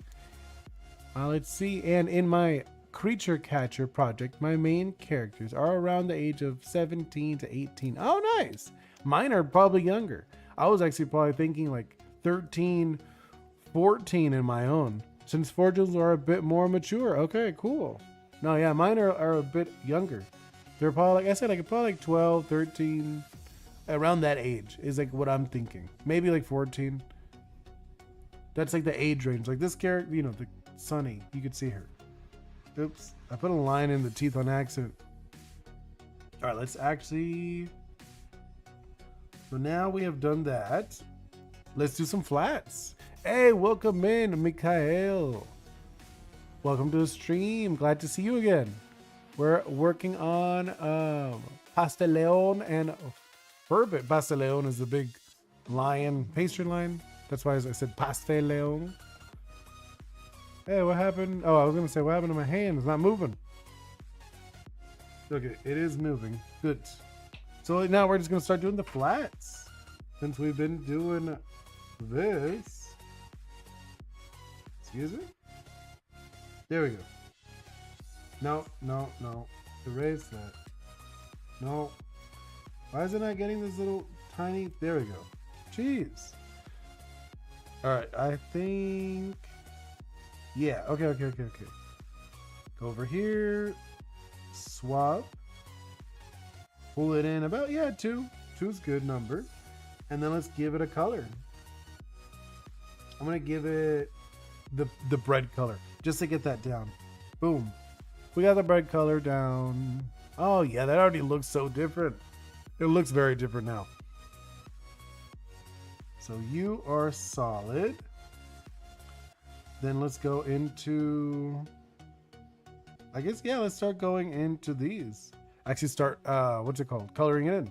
Let's see. And in my creature catcher project, my main characters are around the age of 17 to 18. Oh, nice. Mine are probably younger. I was actually probably thinking like 13, 14 in my own. Since Forges are a bit more mature. Okay, cool. No, yeah, mine are a bit younger. They're probably, like I said, like probably like 12, 13, around that age is like what I'm thinking. Maybe like 14. That's like the age range. Like this character, you know, the Sunny, you could see her. Oops, I put a line in the teeth on accident. All right, let's actually, so now we have done that. Let's do some flats. Hey, welcome in, Mikhail. Welcome to the stream. Glad to see you again. We're working on Pasteleon and Furbit. Pasteleon is the big lion, pastry line. That's why I said Pasteleon. Hey, what happened? Oh, I was gonna say, what happened to my hand? It's not moving. Okay, it is moving. Good. So now we're just gonna start doing the flats. Since we've been doing this. Excuse me? There we go. No, no, no. Erase that. No. Why is it not getting this little tiny? There we go. Jeez. Alright, I think. Yeah, okay. Go over here. Swap. Pull it in about, yeah, 2. 2's good number. And then let's give it a color. I'm gonna give it the bread color, just to get that down. Boom. We got the bread color down. Oh yeah, that already looks so different. It looks very different now. So you are solid. Then let's go into, I guess, yeah, let's start going into these. Actually start, what's it called? Coloring it in.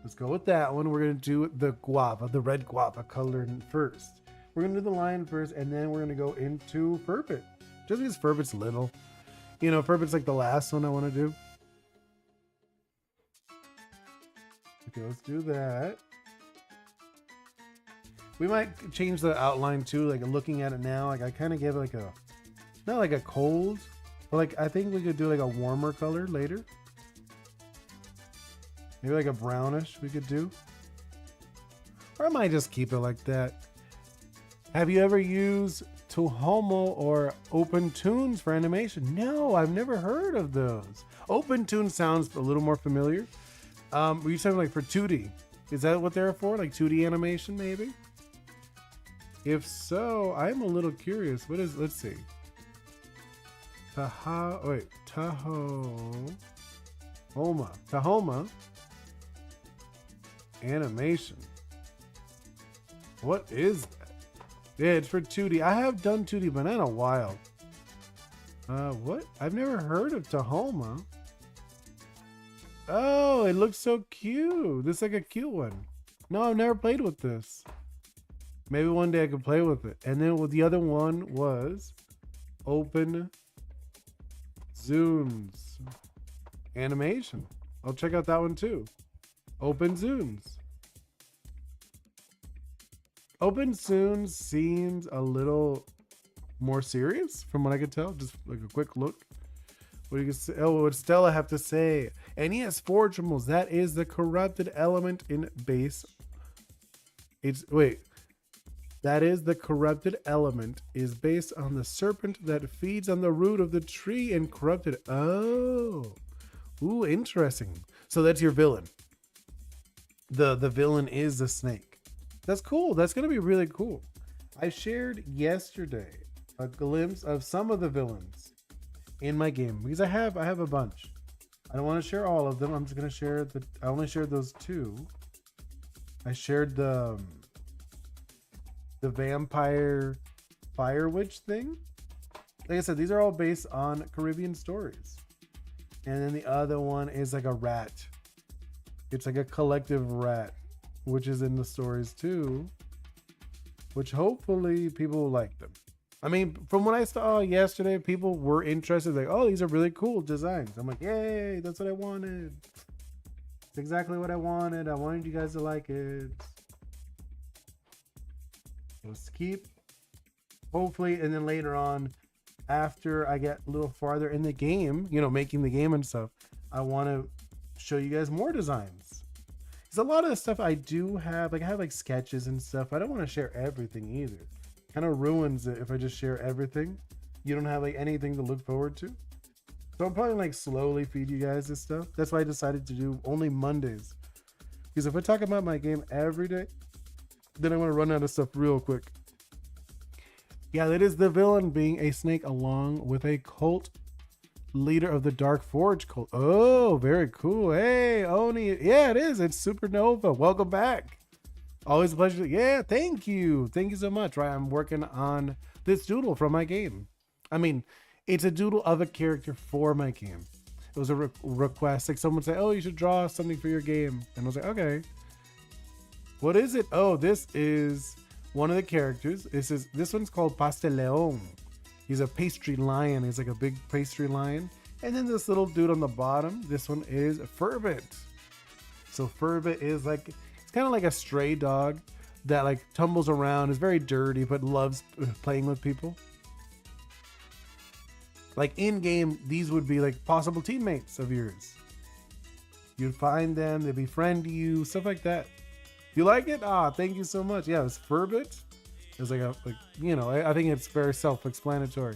Let's go with that one. We're going to do the guava, the red guava colored first. We're going to do the lion first, and then we're going to go into Furbit. Just because Furbit's little. You know, Furbit's like the last one I want to do. Okay, let's do that. We might change the outline too, like looking at it now. Like I kind of give like a, not like a cold, but like I think we could do like a warmer color later. Maybe like a brownish we could do. Or I might just keep it like that. Have you ever used Tohomo or Open Tunes for animation? No, I've never heard of those. Open Tunes sounds a little more familiar. Were you saying like for 2D? Is that what they're for? Like 2D animation maybe? If so, I'm a little curious. What is, let's see. Tahoma. Animation. What is that? Yeah, it's for 2D. I have done 2D, but not in a while. What? I've never heard of Tahoma. Oh, it looks so cute. This is like a cute one. No, I've never played with this. Maybe one day I could play with it. And then the other one was Open Zooms Animation. I'll check out that one too. Open Zooms. Open Zooms seems a little more serious from what I could tell. Just like a quick look. What do you say? Oh, what Stella have to say? And yes, Forgeables, that is the corrupted element in base. It's wait. That is the corrupted element is based on the serpent that feeds on the root of the tree and corrupted. Oh, ooh, interesting. So that's your villain. The villain is the snake. That's cool. That's gonna be really cool. I shared yesterday a glimpse of some of the villains in my game because I have a bunch. I don't want to share all of them. I'm just gonna share I only shared those 2. I shared the vampire fire witch thing. Like I said, these are all based on Caribbean stories. And then the other one is like a rat. It's like a collective rat, which is in the stories too, which hopefully people will like them. I mean, from what I saw yesterday, people were interested. Like, oh, these are really cool designs. I'm like, yay, that's what I wanted. It's exactly what I wanted. I wanted you guys to like it. Let's keep, hopefully, and then later on, after I get a little farther in the game, you know, making the game and stuff, I want to show you guys more designs. Because a lot of the stuff I do have, like I have like sketches and stuff. I don't want to share everything either. Kind of ruins it if I just share everything. You don't have like anything to look forward to. So I'm probably like slowly feed you guys this stuff. That's why I decided to do only Mondays. Because if I talk about my game every day, then I'm going to run out of stuff real quick. Yeah, that is the villain being a snake along with a cult leader of the Dark Forge cult. Oh, very cool. Hey, Oni. Yeah, it is. It's Supernova. Welcome back. Always a pleasure. Yeah, thank you. Thank you so much. Right, I'm working on this doodle from my game. I mean, it's a doodle of a character for my game. It was a request. Like someone said, oh, you should draw something for your game. And I was like, okay. What is it? Oh, this is one of the characters. This one's called Pasteleon. He's a pastry lion. He's like a big pastry lion. And then this little dude on the bottom, this one is Furbit. So Furbit is like, it's kind of like a stray dog that like tumbles around, is very dirty, but loves playing with people. Like in game, these would be like possible teammates of yours. You'd find them, they befriend you, stuff like that. You like it? Ah, thank you so much. Yeah, it's Furbit. It's like you know, I think it's very self-explanatory.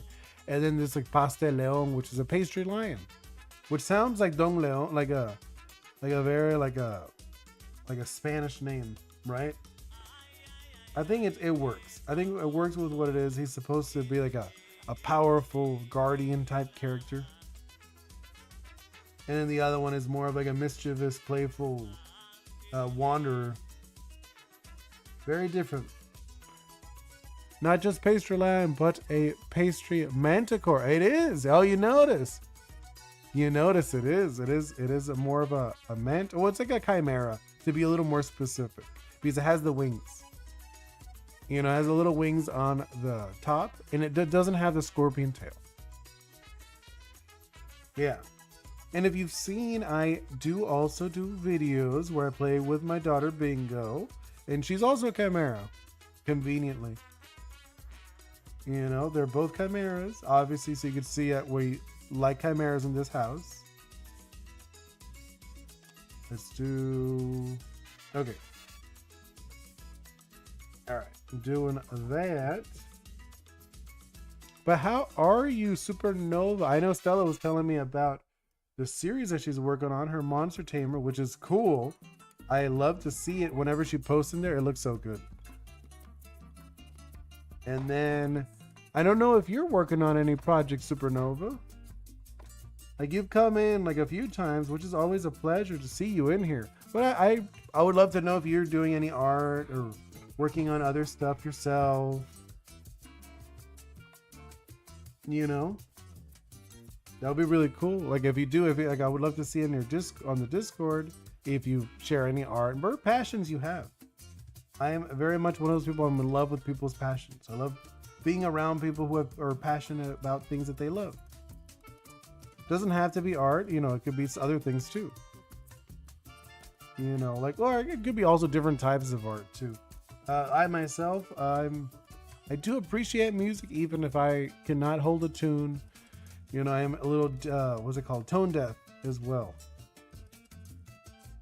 And then there's like Pastel Leon, which is a pastry lion, which sounds like Don Leon, like a very like a Spanish name, right? I think it works. I think it works with what it is. He's supposed to be like a powerful guardian type character. And then the other one is more of like a mischievous, playful wanderer. Very different. Not just pastry lion, but a pastry manticore. It is. Oh, you notice. You notice it is. It is more of a well, it's like a chimera, to be a little more specific, because it has the wings. You know, it has the little wings on the top, and it doesn't have the scorpion tail. Yeah. And if you've seen, I do also do videos where I play with my daughter Bingo, and she's also a chimera, conveniently. You know, they're both chimeras, obviously, so you can see we like chimeras in this house. Let's do... Okay. Alright, I'm doing that. But how are you, Supernova? I know Stella was telling me about the series that she's working on, her Monster Tamer, which is cool. I love to see it whenever she posts in there. It looks so good. And then, I don't know if you're working on any project, Supernova. Like, you've come in like a few times, which is always a pleasure to see you in here. But I would love to know if you're doing any art or working on other stuff yourself. You know? That would be really cool. Like, if you do, like, I would love to see in your on the Discord if you share any art or passions you have. I am very much one of those people. I'm in love with people's passions. I love being around people who are passionate about things that they love. Doesn't have to be art, you know, it could be other things too. You know, like, or it could be also different types of art too. I myself, I do appreciate music, even if I cannot hold a tune. You know, I am a little, what's it called? Tone deaf as well.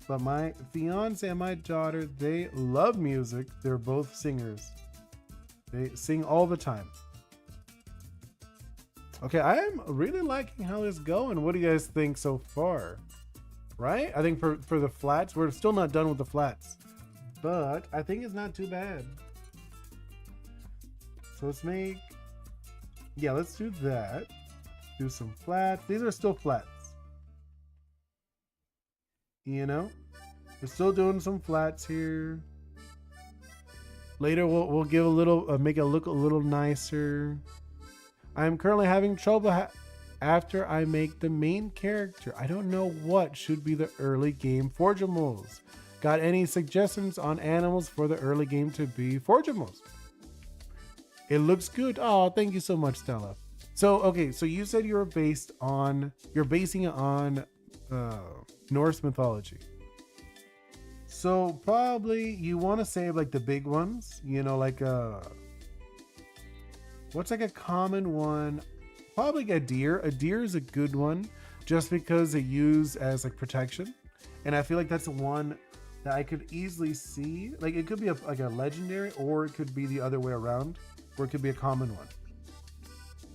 But my fiance and my daughter, they love music. They're both singers. They sing all the time. Okay, I am really liking how this is going. What do you guys think so far? Right? I think for the flats, we're still not done with the flats. But I think it's not too bad. So let's make... Yeah, let's do that. Do some flats. These are still flats. You know? We're still doing some flats here. Later we'll give a little, make it look a little nicer. I'm currently having trouble after I make the main character. I don't know what should be the early game forgeables. Got any suggestions on animals for the early game to be forgeables? It looks good. Oh, thank you so much, Stella. So, okay, so you said you're basing it on Norse mythology. So probably you want to save like the big ones, you know, like what's like a common one? Probably like a deer. A deer is a good one just because they use as like protection. And I feel like that's the one that I could easily see. Like it could be like a legendary, or it could be the other way around, or it could be a common one.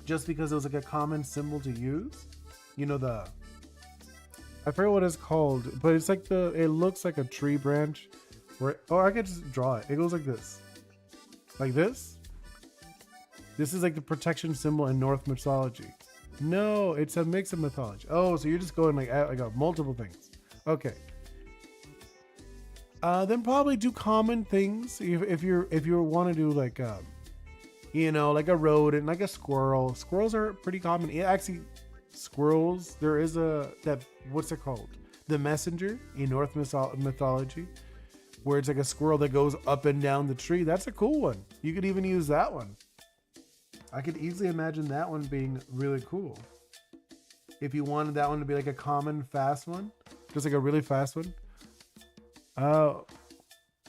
Just because it was like a common symbol to use. You know, I forget what it's called, but it's like it looks like a tree branch where, or I could just draw it. It goes like this. Like this. This is like the protection symbol in Norse mythology. No, it's a mix of mythology. Oh, so you're just going like multiple things. Okay. Then probably do common things if you want to do like you know, like a rodent, like a squirrel. Squirrels are pretty common. Actually, squirrels, there is what's it called? The messenger in Norse mythology, where it's like a squirrel that goes up and down the tree. That's a cool one. You could even use that one. I could easily imagine that one being really cool. if you wanted that one to be like a common fast one, just like a really fast one.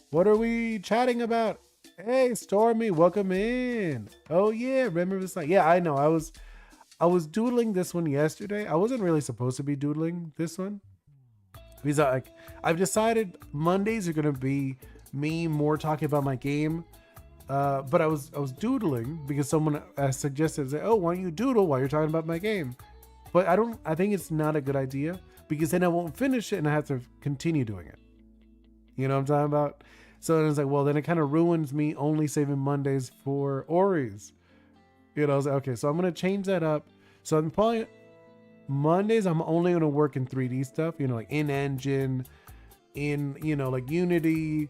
What are we chatting about? Hey, Stormy, welcome in. Oh yeah, remember this night? Yeah, I know. I was doodling this one yesterday. I wasn't really supposed to be doodling this one because I've decided Mondays are gonna be me more talking about my game. But I was doodling because someone suggested, oh, why don't you doodle while you're talking about my game? But I think it's not a good idea because then I won't finish it and I have to continue doing it. You know what I'm talking about? So then it's like, well, then it kind of ruins me only saving Mondays for Ori's. You know, I was like, okay, so I'm going to change that up. So I'm probably, Mondays, I'm only going to work in 3D stuff, you know, like in engine, in, you know, like Unity,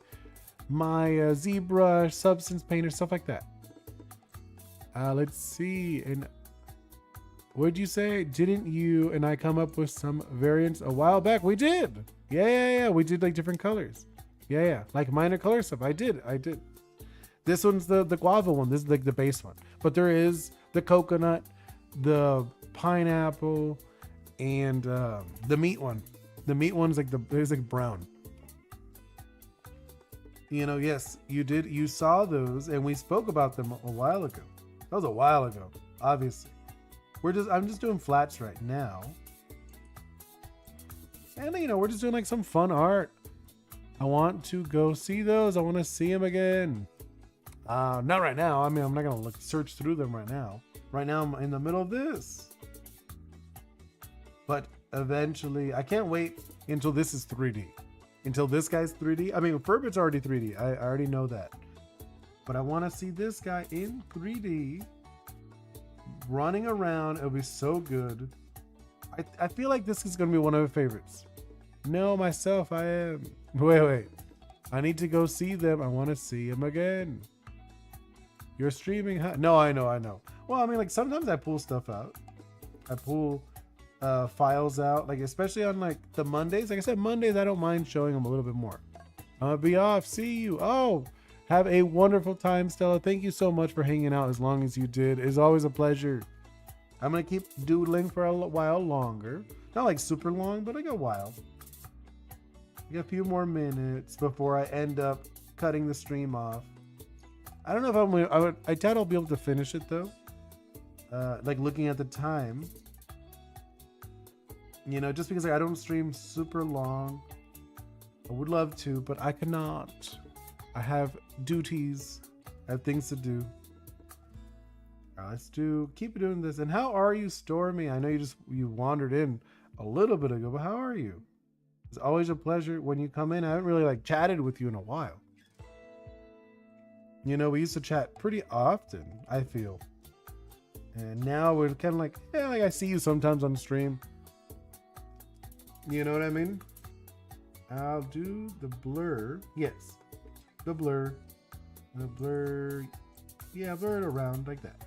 my ZBrush, Substance Painter, stuff like that. Let's see. And what'd you say? Didn't you and I come up with some variants a while back? We did. Yeah. We did like different colors. Yeah. Like minor color stuff. I did. This one's the guava one. This is like the base one. But there is the coconut, the pineapple, and the meat one. The meat one's like it's like brown. You know, yes, you did. You saw those, and we spoke about them a while ago. That was a while ago, obviously. I'm just doing flats right now, and you know, we're just doing like some fun art. I want to go see those. I want to see them again. Not right now. I mean, I'm not gonna search through them right now. Right now, I'm in the middle of this, but eventually, I can't wait until this is 3D. Until this guy's 3D. I mean, Furbit's already 3D. I already know that. But I want to see this guy in 3D running around. It'll be so good. I feel like this is going to be one of my favorites. No, myself, I am. Wait. I need to go see them. I want to see them again. You're streaming? Huh? No, I know. Well, I mean, like sometimes I pull stuff out. I pull files out, like especially on like the Mondays. Like I said, Mondays I don't mind showing them a little bit more. I'm gonna be off. See you. Oh, have a wonderful time, Stella. Thank you so much for hanging out as long as you did. It's always a pleasure. I'm gonna keep doodling for a while longer. Not like super long, but like a while. Like a few more minutes before I end up cutting the stream off. I don't know if I doubt I'll be able to finish it though. Like looking at the time. You know, just because I don't stream super long. I would love to, but I cannot. I have duties. I have things to do. All right, keep doing this. And how are you, Stormy? I know you wandered in a little bit ago, but how are you? It's always a pleasure when you come in. I haven't really like chatted with you in a while. You know, we used to chat pretty often, I feel. And now we're kind of like, yeah, like I see you sometimes on stream. You know what I mean? I'll do the blur. Yes. The blur. Yeah, blur it around like that.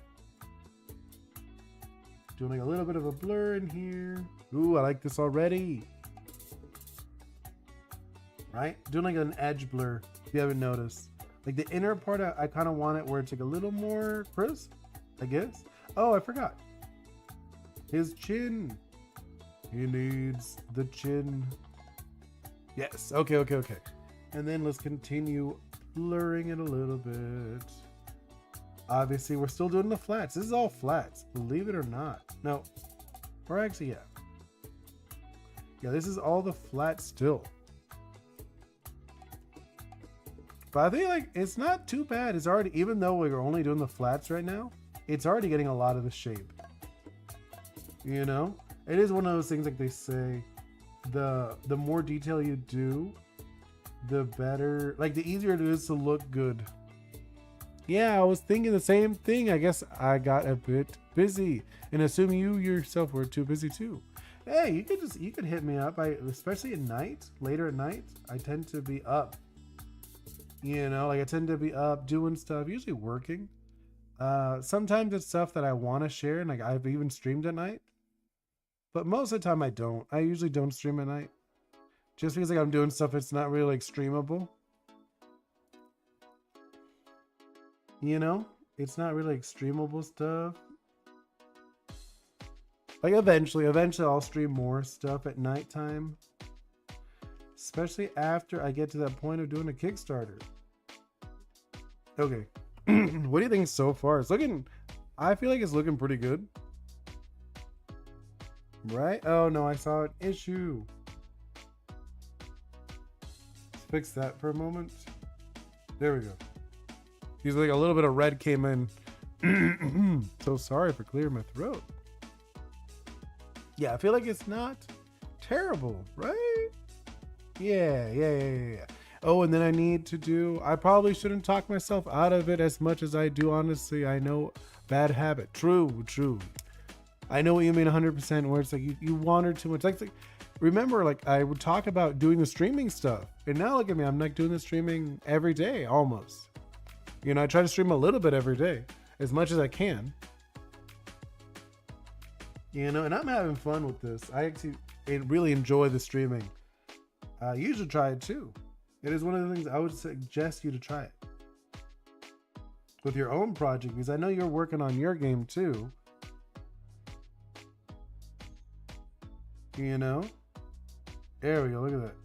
Doing like a little bit of a blur in here. Ooh, I like this already. Right? Doing like an edge blur, if you haven't noticed. Like the inner part, I kind of want it where it's like a little more crisp, I guess. Oh, I forgot. His chin. He needs the chin. Yes. Okay. And then let's continue blurring it a little bit. Obviously, we're still doing the flats. This is all flats, believe it or not. No. Or actually, yeah. Yeah, this is all the flats still. But I think like it's not too bad. It's already, even though we're only doing the flats right now, it's already getting a lot of the shape. You know? It is one of those things like they say, the more detail you do, the better, like the easier it is to look good. Yeah, I was thinking the same thing. I guess I got a bit busy, and assuming you yourself were too busy too. Hey, you could hit me up. Especially at night, later at night, I tend to be up. You know, like I tend to be up doing stuff, usually working. Sometimes it's stuff that I want to share, and like I've even streamed at night. But most of the time I don't. I usually don't stream at night. Just because like I'm doing stuff that's not really like streamable. You know? It's not really like streamable stuff. Like eventually I'll stream more stuff at nighttime, especially after I get to that point of doing a Kickstarter. Okay. What do you think so far? It's looking, I feel like it's looking pretty good. Right? Oh no, I saw an issue. Let's fix that for a moment. There we go. He's like a little bit of red came in. So sorry for clearing my throat. Yeah, I feel like it's not terrible, right? Yeah. Oh, and then I need to do, I probably shouldn't talk myself out of it as much as I do, honestly. I know, bad habit. True. I know what you mean 100%, where it's like you wander too much. Like, remember, like I would talk about doing the streaming stuff, and now look at me, I'm like doing the streaming every day, almost. You know, I try to stream a little bit every day, as much as I can. You know, and I'm having fun with this. I actually really enjoy the streaming. You should try it too. It is one of the things I would suggest you to try it with your own project, because I know you're working on your game too. You know? There we go, look at that.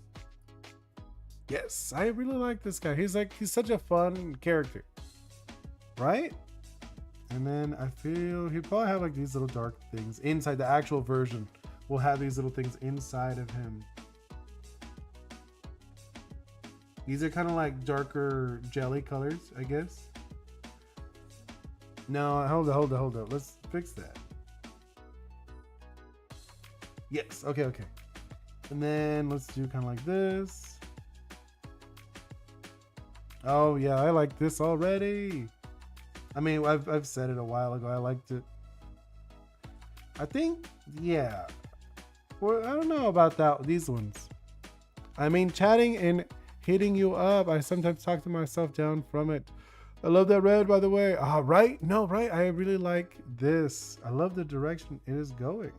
Yes, I really like this guy. He's such a fun character. Right? And then I feel he'd probably have like these little dark things inside the actual version. We'll have these little things inside of him. These are kind of like darker jelly colors, I guess. No, hold up. Let's fix that. Yes, okay. And then let's do kind of like this. Oh yeah, I like this already. I mean, I've said it a while ago. I liked it. I think, yeah. Well, I don't know about these ones. I mean, chatting and hitting you up, I sometimes talk to myself down from it. I love that red, by the way. Right? No, right? I really like this. I love the direction it is going.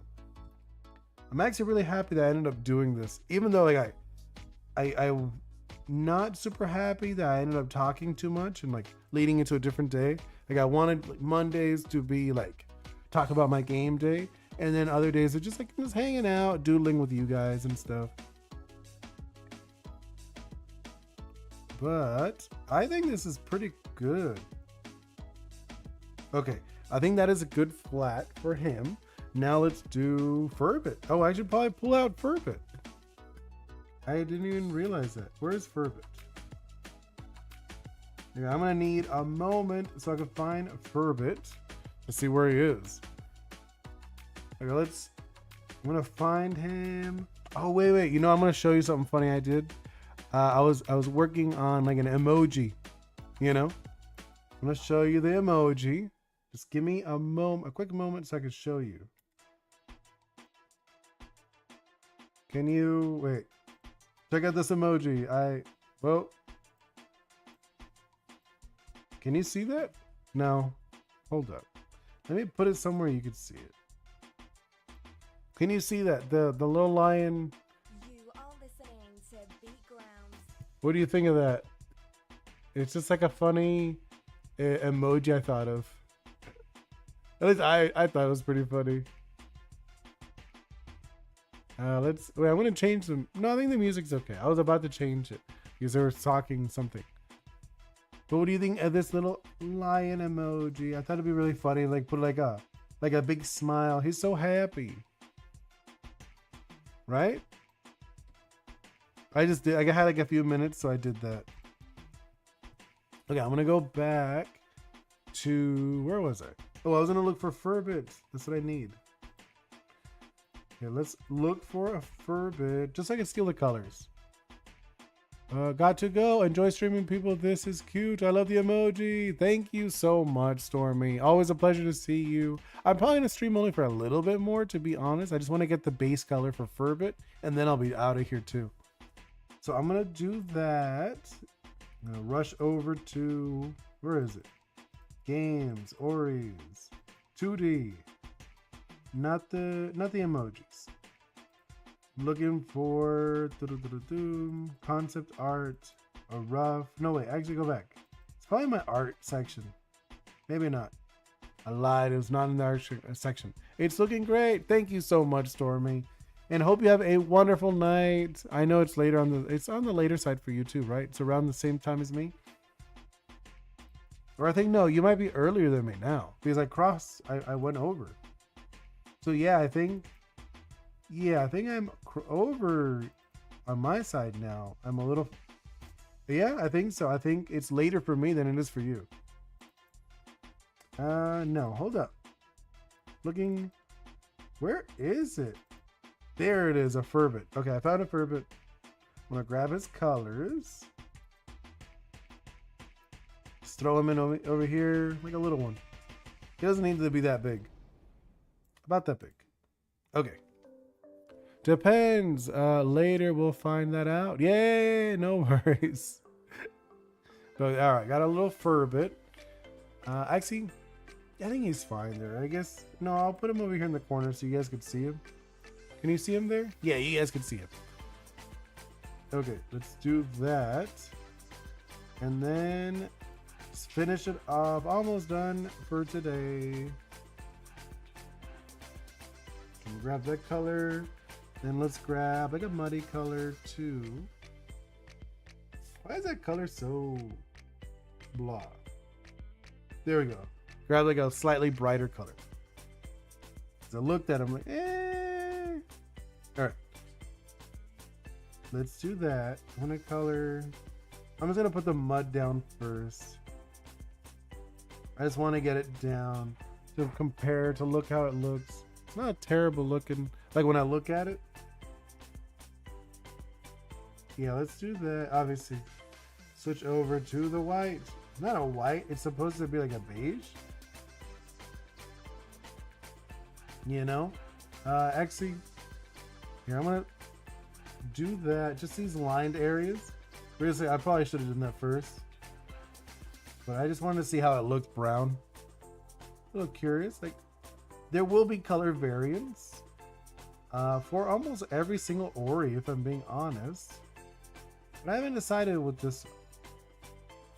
I'm actually really happy that I ended up doing this, even though like I'm not super happy that I ended up talking too much and like leading into a different day. Like I wanted like Mondays to be like talk about my game day, and then other days are just like just hanging out, doodling with you guys and stuff. But I think this is pretty good. Okay, I think that is a good flat for him. Now let's do Furbit. Oh, I should probably pull out Furbit. I didn't even realize that. Where's Furbit? Okay, I'm gonna need a moment so I can find Furbit to see where he is. Okay, I'm gonna find him. Oh, wait. You know, I'm gonna show you something funny I did. I was working on like an emoji, you know? I'm gonna show you the emoji. Just give me a quick moment so I can show you. Can you, wait. Check out this emoji. Well, can you see that? No, hold up. Let me put it somewhere you can see it. Can you see that? The little lion. You are listening to Beat Grounds. What do you think of that? It's just like a funny emoji I thought of. At least I thought it was pretty funny. Wait, I'm gonna change them. No, I think the music's okay. I was about to change it because they were talking something. But what do you think of this little lion emoji? I thought it'd be really funny. Like put like a big smile. He's so happy, right? I just did. I had like a few minutes, so I did that. Okay, I'm gonna go back to where was I? Oh, I was gonna look for Furbit. That's what I need. Okay, let's look for a Furbit, just so I can steal the colors. Got to go. Enjoy streaming, people. This is cute. I love the emoji. Thank you so much, Stormy. Always a pleasure to see you. I'm probably gonna stream only for a little bit more, to be honest. I just want to get the base color for Furbit, and then I'll be out of here too. So I'm gonna do that. I'm gonna rush over to, where is it? Games, Oris, 2D. Not the emojis. Looking for concept art, a rough. No wait, actually go back. It's probably my art section. Maybe not. I lied. It was not in the art section. It's looking great. Thank you so much, Stormy. And hope you have a wonderful night. I know it's later it's on the later side for you too, right? It's around the same time as me. Or I think, no, you might be earlier than me now because I went over. So yeah, I think I'm over on my side now. I'm a little, yeah, I think so. I think it's later for me than it is for you. No, hold up. Looking, where is it? There it is, a Furbit. Okay, I found a Furbit. I'm gonna grab his colors. Just throw him in over here like a little one. He doesn't need to be that big. About that big. Okay. Depends. Later we'll find that out. Yay, no worries. But all right, got a little Furbit. Actually, I think he's fine there. I guess, no, I'll put him over here in the corner so you guys can see him. Can you see him there? Yeah, you guys can see him. Okay, let's do that. And then let's finish it off. Almost done for today. Grab that color. Then let's grab like a muddy color too. Why is that color so blah? There we go. Grab like a slightly brighter color. So I looked at him like, all right. Let's do that. I'm gonna color. I'm just gonna put the mud down first. I just want to get it down to compare, to look how it looks. It's not terrible looking. Like when I look at it. Yeah, let's do that. Obviously, switch over to the white. Not a white. It's supposed to be like a beige. You know? Actually, here, I'm gonna do that. Just these lined areas. Seriously, I probably should have done that first. But I just wanted to see how it looked brown. A little curious. Like, there will be color variants for almost every single Ori, if I'm being honest. But I haven't decided with this,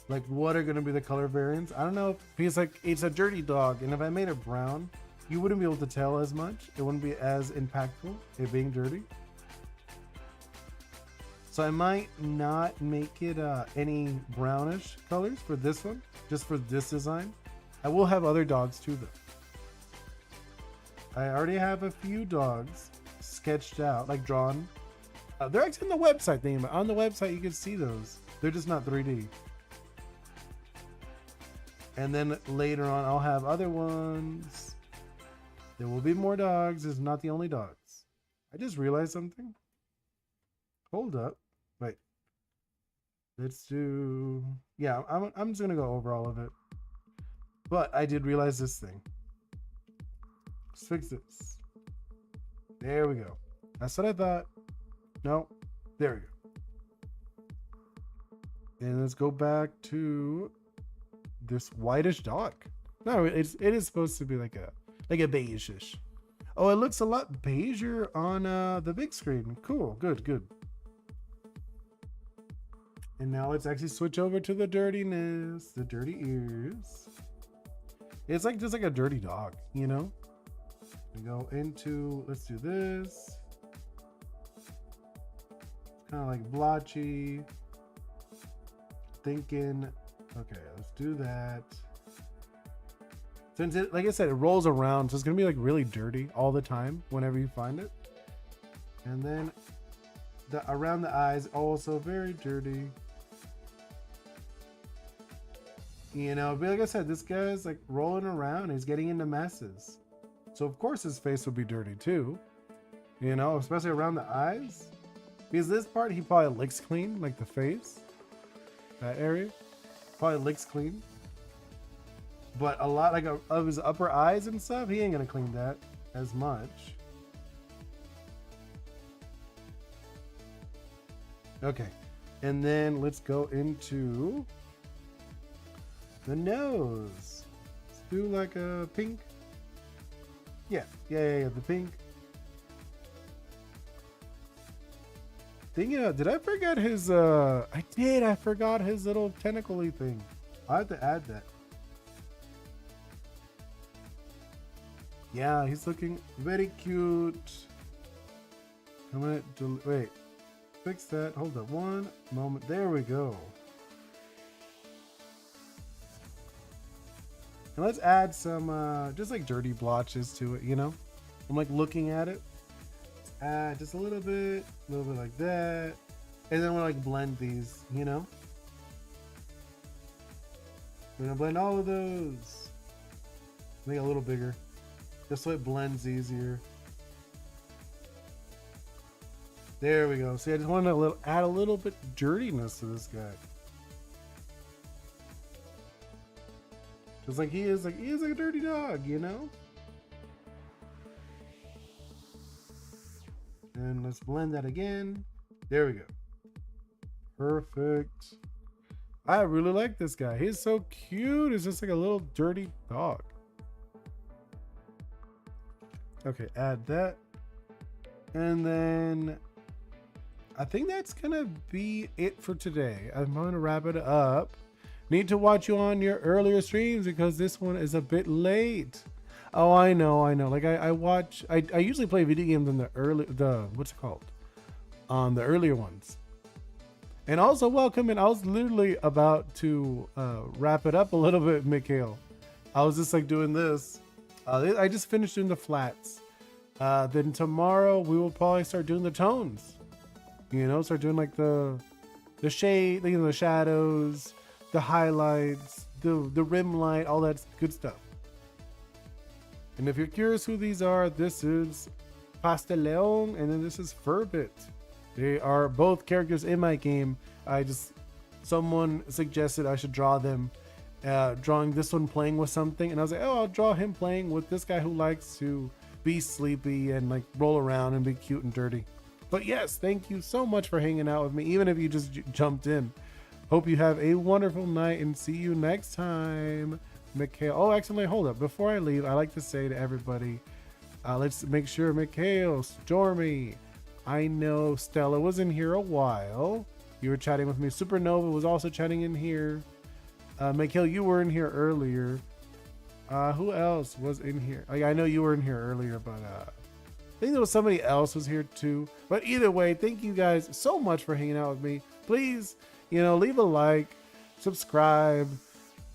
like, what are going to be the color variants. I don't know, because like it's a dirty dog, and if I made it brown, you wouldn't be able to tell as much. It wouldn't be as impactful, it being dirty. So I might not make it any brownish colors for this one, just for this design. I will have other dogs too, though. I already have a few dogs sketched out, like drawn. They're actually on the website thing, but on the website you can see those. They're just not 3D. And then later on, I'll have other ones. There will be more dogs. It's not the only dogs. I just realized something. Hold up. Wait. Let's do... Yeah, I'm just going to go over all of it. But I did realize this thing. Let's fix this. There we go. That's what I thought. No. There we go. And let's go back to this whitish dog. No, it is supposed to be like a beige-ish. Oh, it looks a lot beiger on the big screen. Cool. Good. And now let's actually switch over to the dirtiness, the dirty ears. It's like just like a dirty dog, you know? We go into, let's do this. It's kind of like blotchy. Thinking, okay, let's do that. Since it, like I said, it rolls around, so it's gonna be like really dirty all the time whenever you find it. And then around the eyes, also very dirty. You know, but like I said, this guy's like rolling around. He's getting into messes. So of course his face would be dirty too. You know, especially around the eyes. Because this part he probably licks clean, like the face. That area. Probably licks clean. But a lot like of his upper eyes and stuff, he ain't gonna clean that as much. Okay. And then let's go into the nose. Let's do like a pink. Yeah, the pink. Thinking of, did I forget his I forgot his little tentacle-y thing. I have to add that. Yeah, he's looking very cute. I'm gonna wait, fix that. Hold up one moment. There we go. And let's add some just like dirty blotches to it, you know? I'm like looking at it. Let's add just a little bit like that. And then we'll like blend these, you know? We're gonna blend all of those. Make it a little bigger. Just so it blends easier. There we go. See, I just wanted to add a little bit dirtiness to this guy. Just like he is like a dirty dog, you know? And let's blend that again. There we go. Perfect. I really like this guy. He's so cute. He's just like a little dirty dog. Okay, add that. And then I think that's gonna be it for today. I'm gonna wrap it up. Need to watch you on your earlier streams because this one is a bit late. Oh, I know. Like I usually play video games on what's it called? On the earlier ones. And also welcome, and I was literally about to wrap it up a little bit, Mikhail. I was just like doing this. I just finished doing the flats. Then tomorrow we will probably start doing the tones. You know, start doing like the shade, you know, the shadows, the highlights, the rim light, all that good stuff. And if you're curious who these are, this is Pasteleon, and then this is Furbit. They are both characters in my game. Someone suggested I should draw them, drawing this one playing with something, and I was like, oh, I'll draw him playing with this guy who likes to be sleepy and like roll around and be cute and dirty. But yes, thank you so much for hanging out with me, even if you just jumped in. Hope you have a wonderful night and see you next time. Mikhail. Oh, actually, hold up. Before I leave, I like to say to everybody, let's make sure Mikhail, Stormy, I know Stella was in here a while. You were chatting with me. Supernova was also chatting in here. Mikhail, you were in here earlier. Who else was in here? Like, I know you were in here earlier, but I think there was somebody else was here too. But either way, thank you guys so much for hanging out with me. Please, you know, leave a like, subscribe,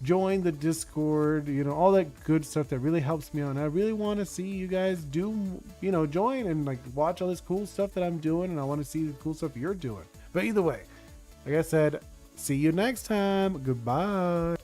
join the Discord, you know, all that good stuff that really helps me out. And I really want to see you guys do, you know, join and like watch all this cool stuff that I'm doing, and I want to see the cool stuff you're doing. But either way, like I said, see you next time. Goodbye.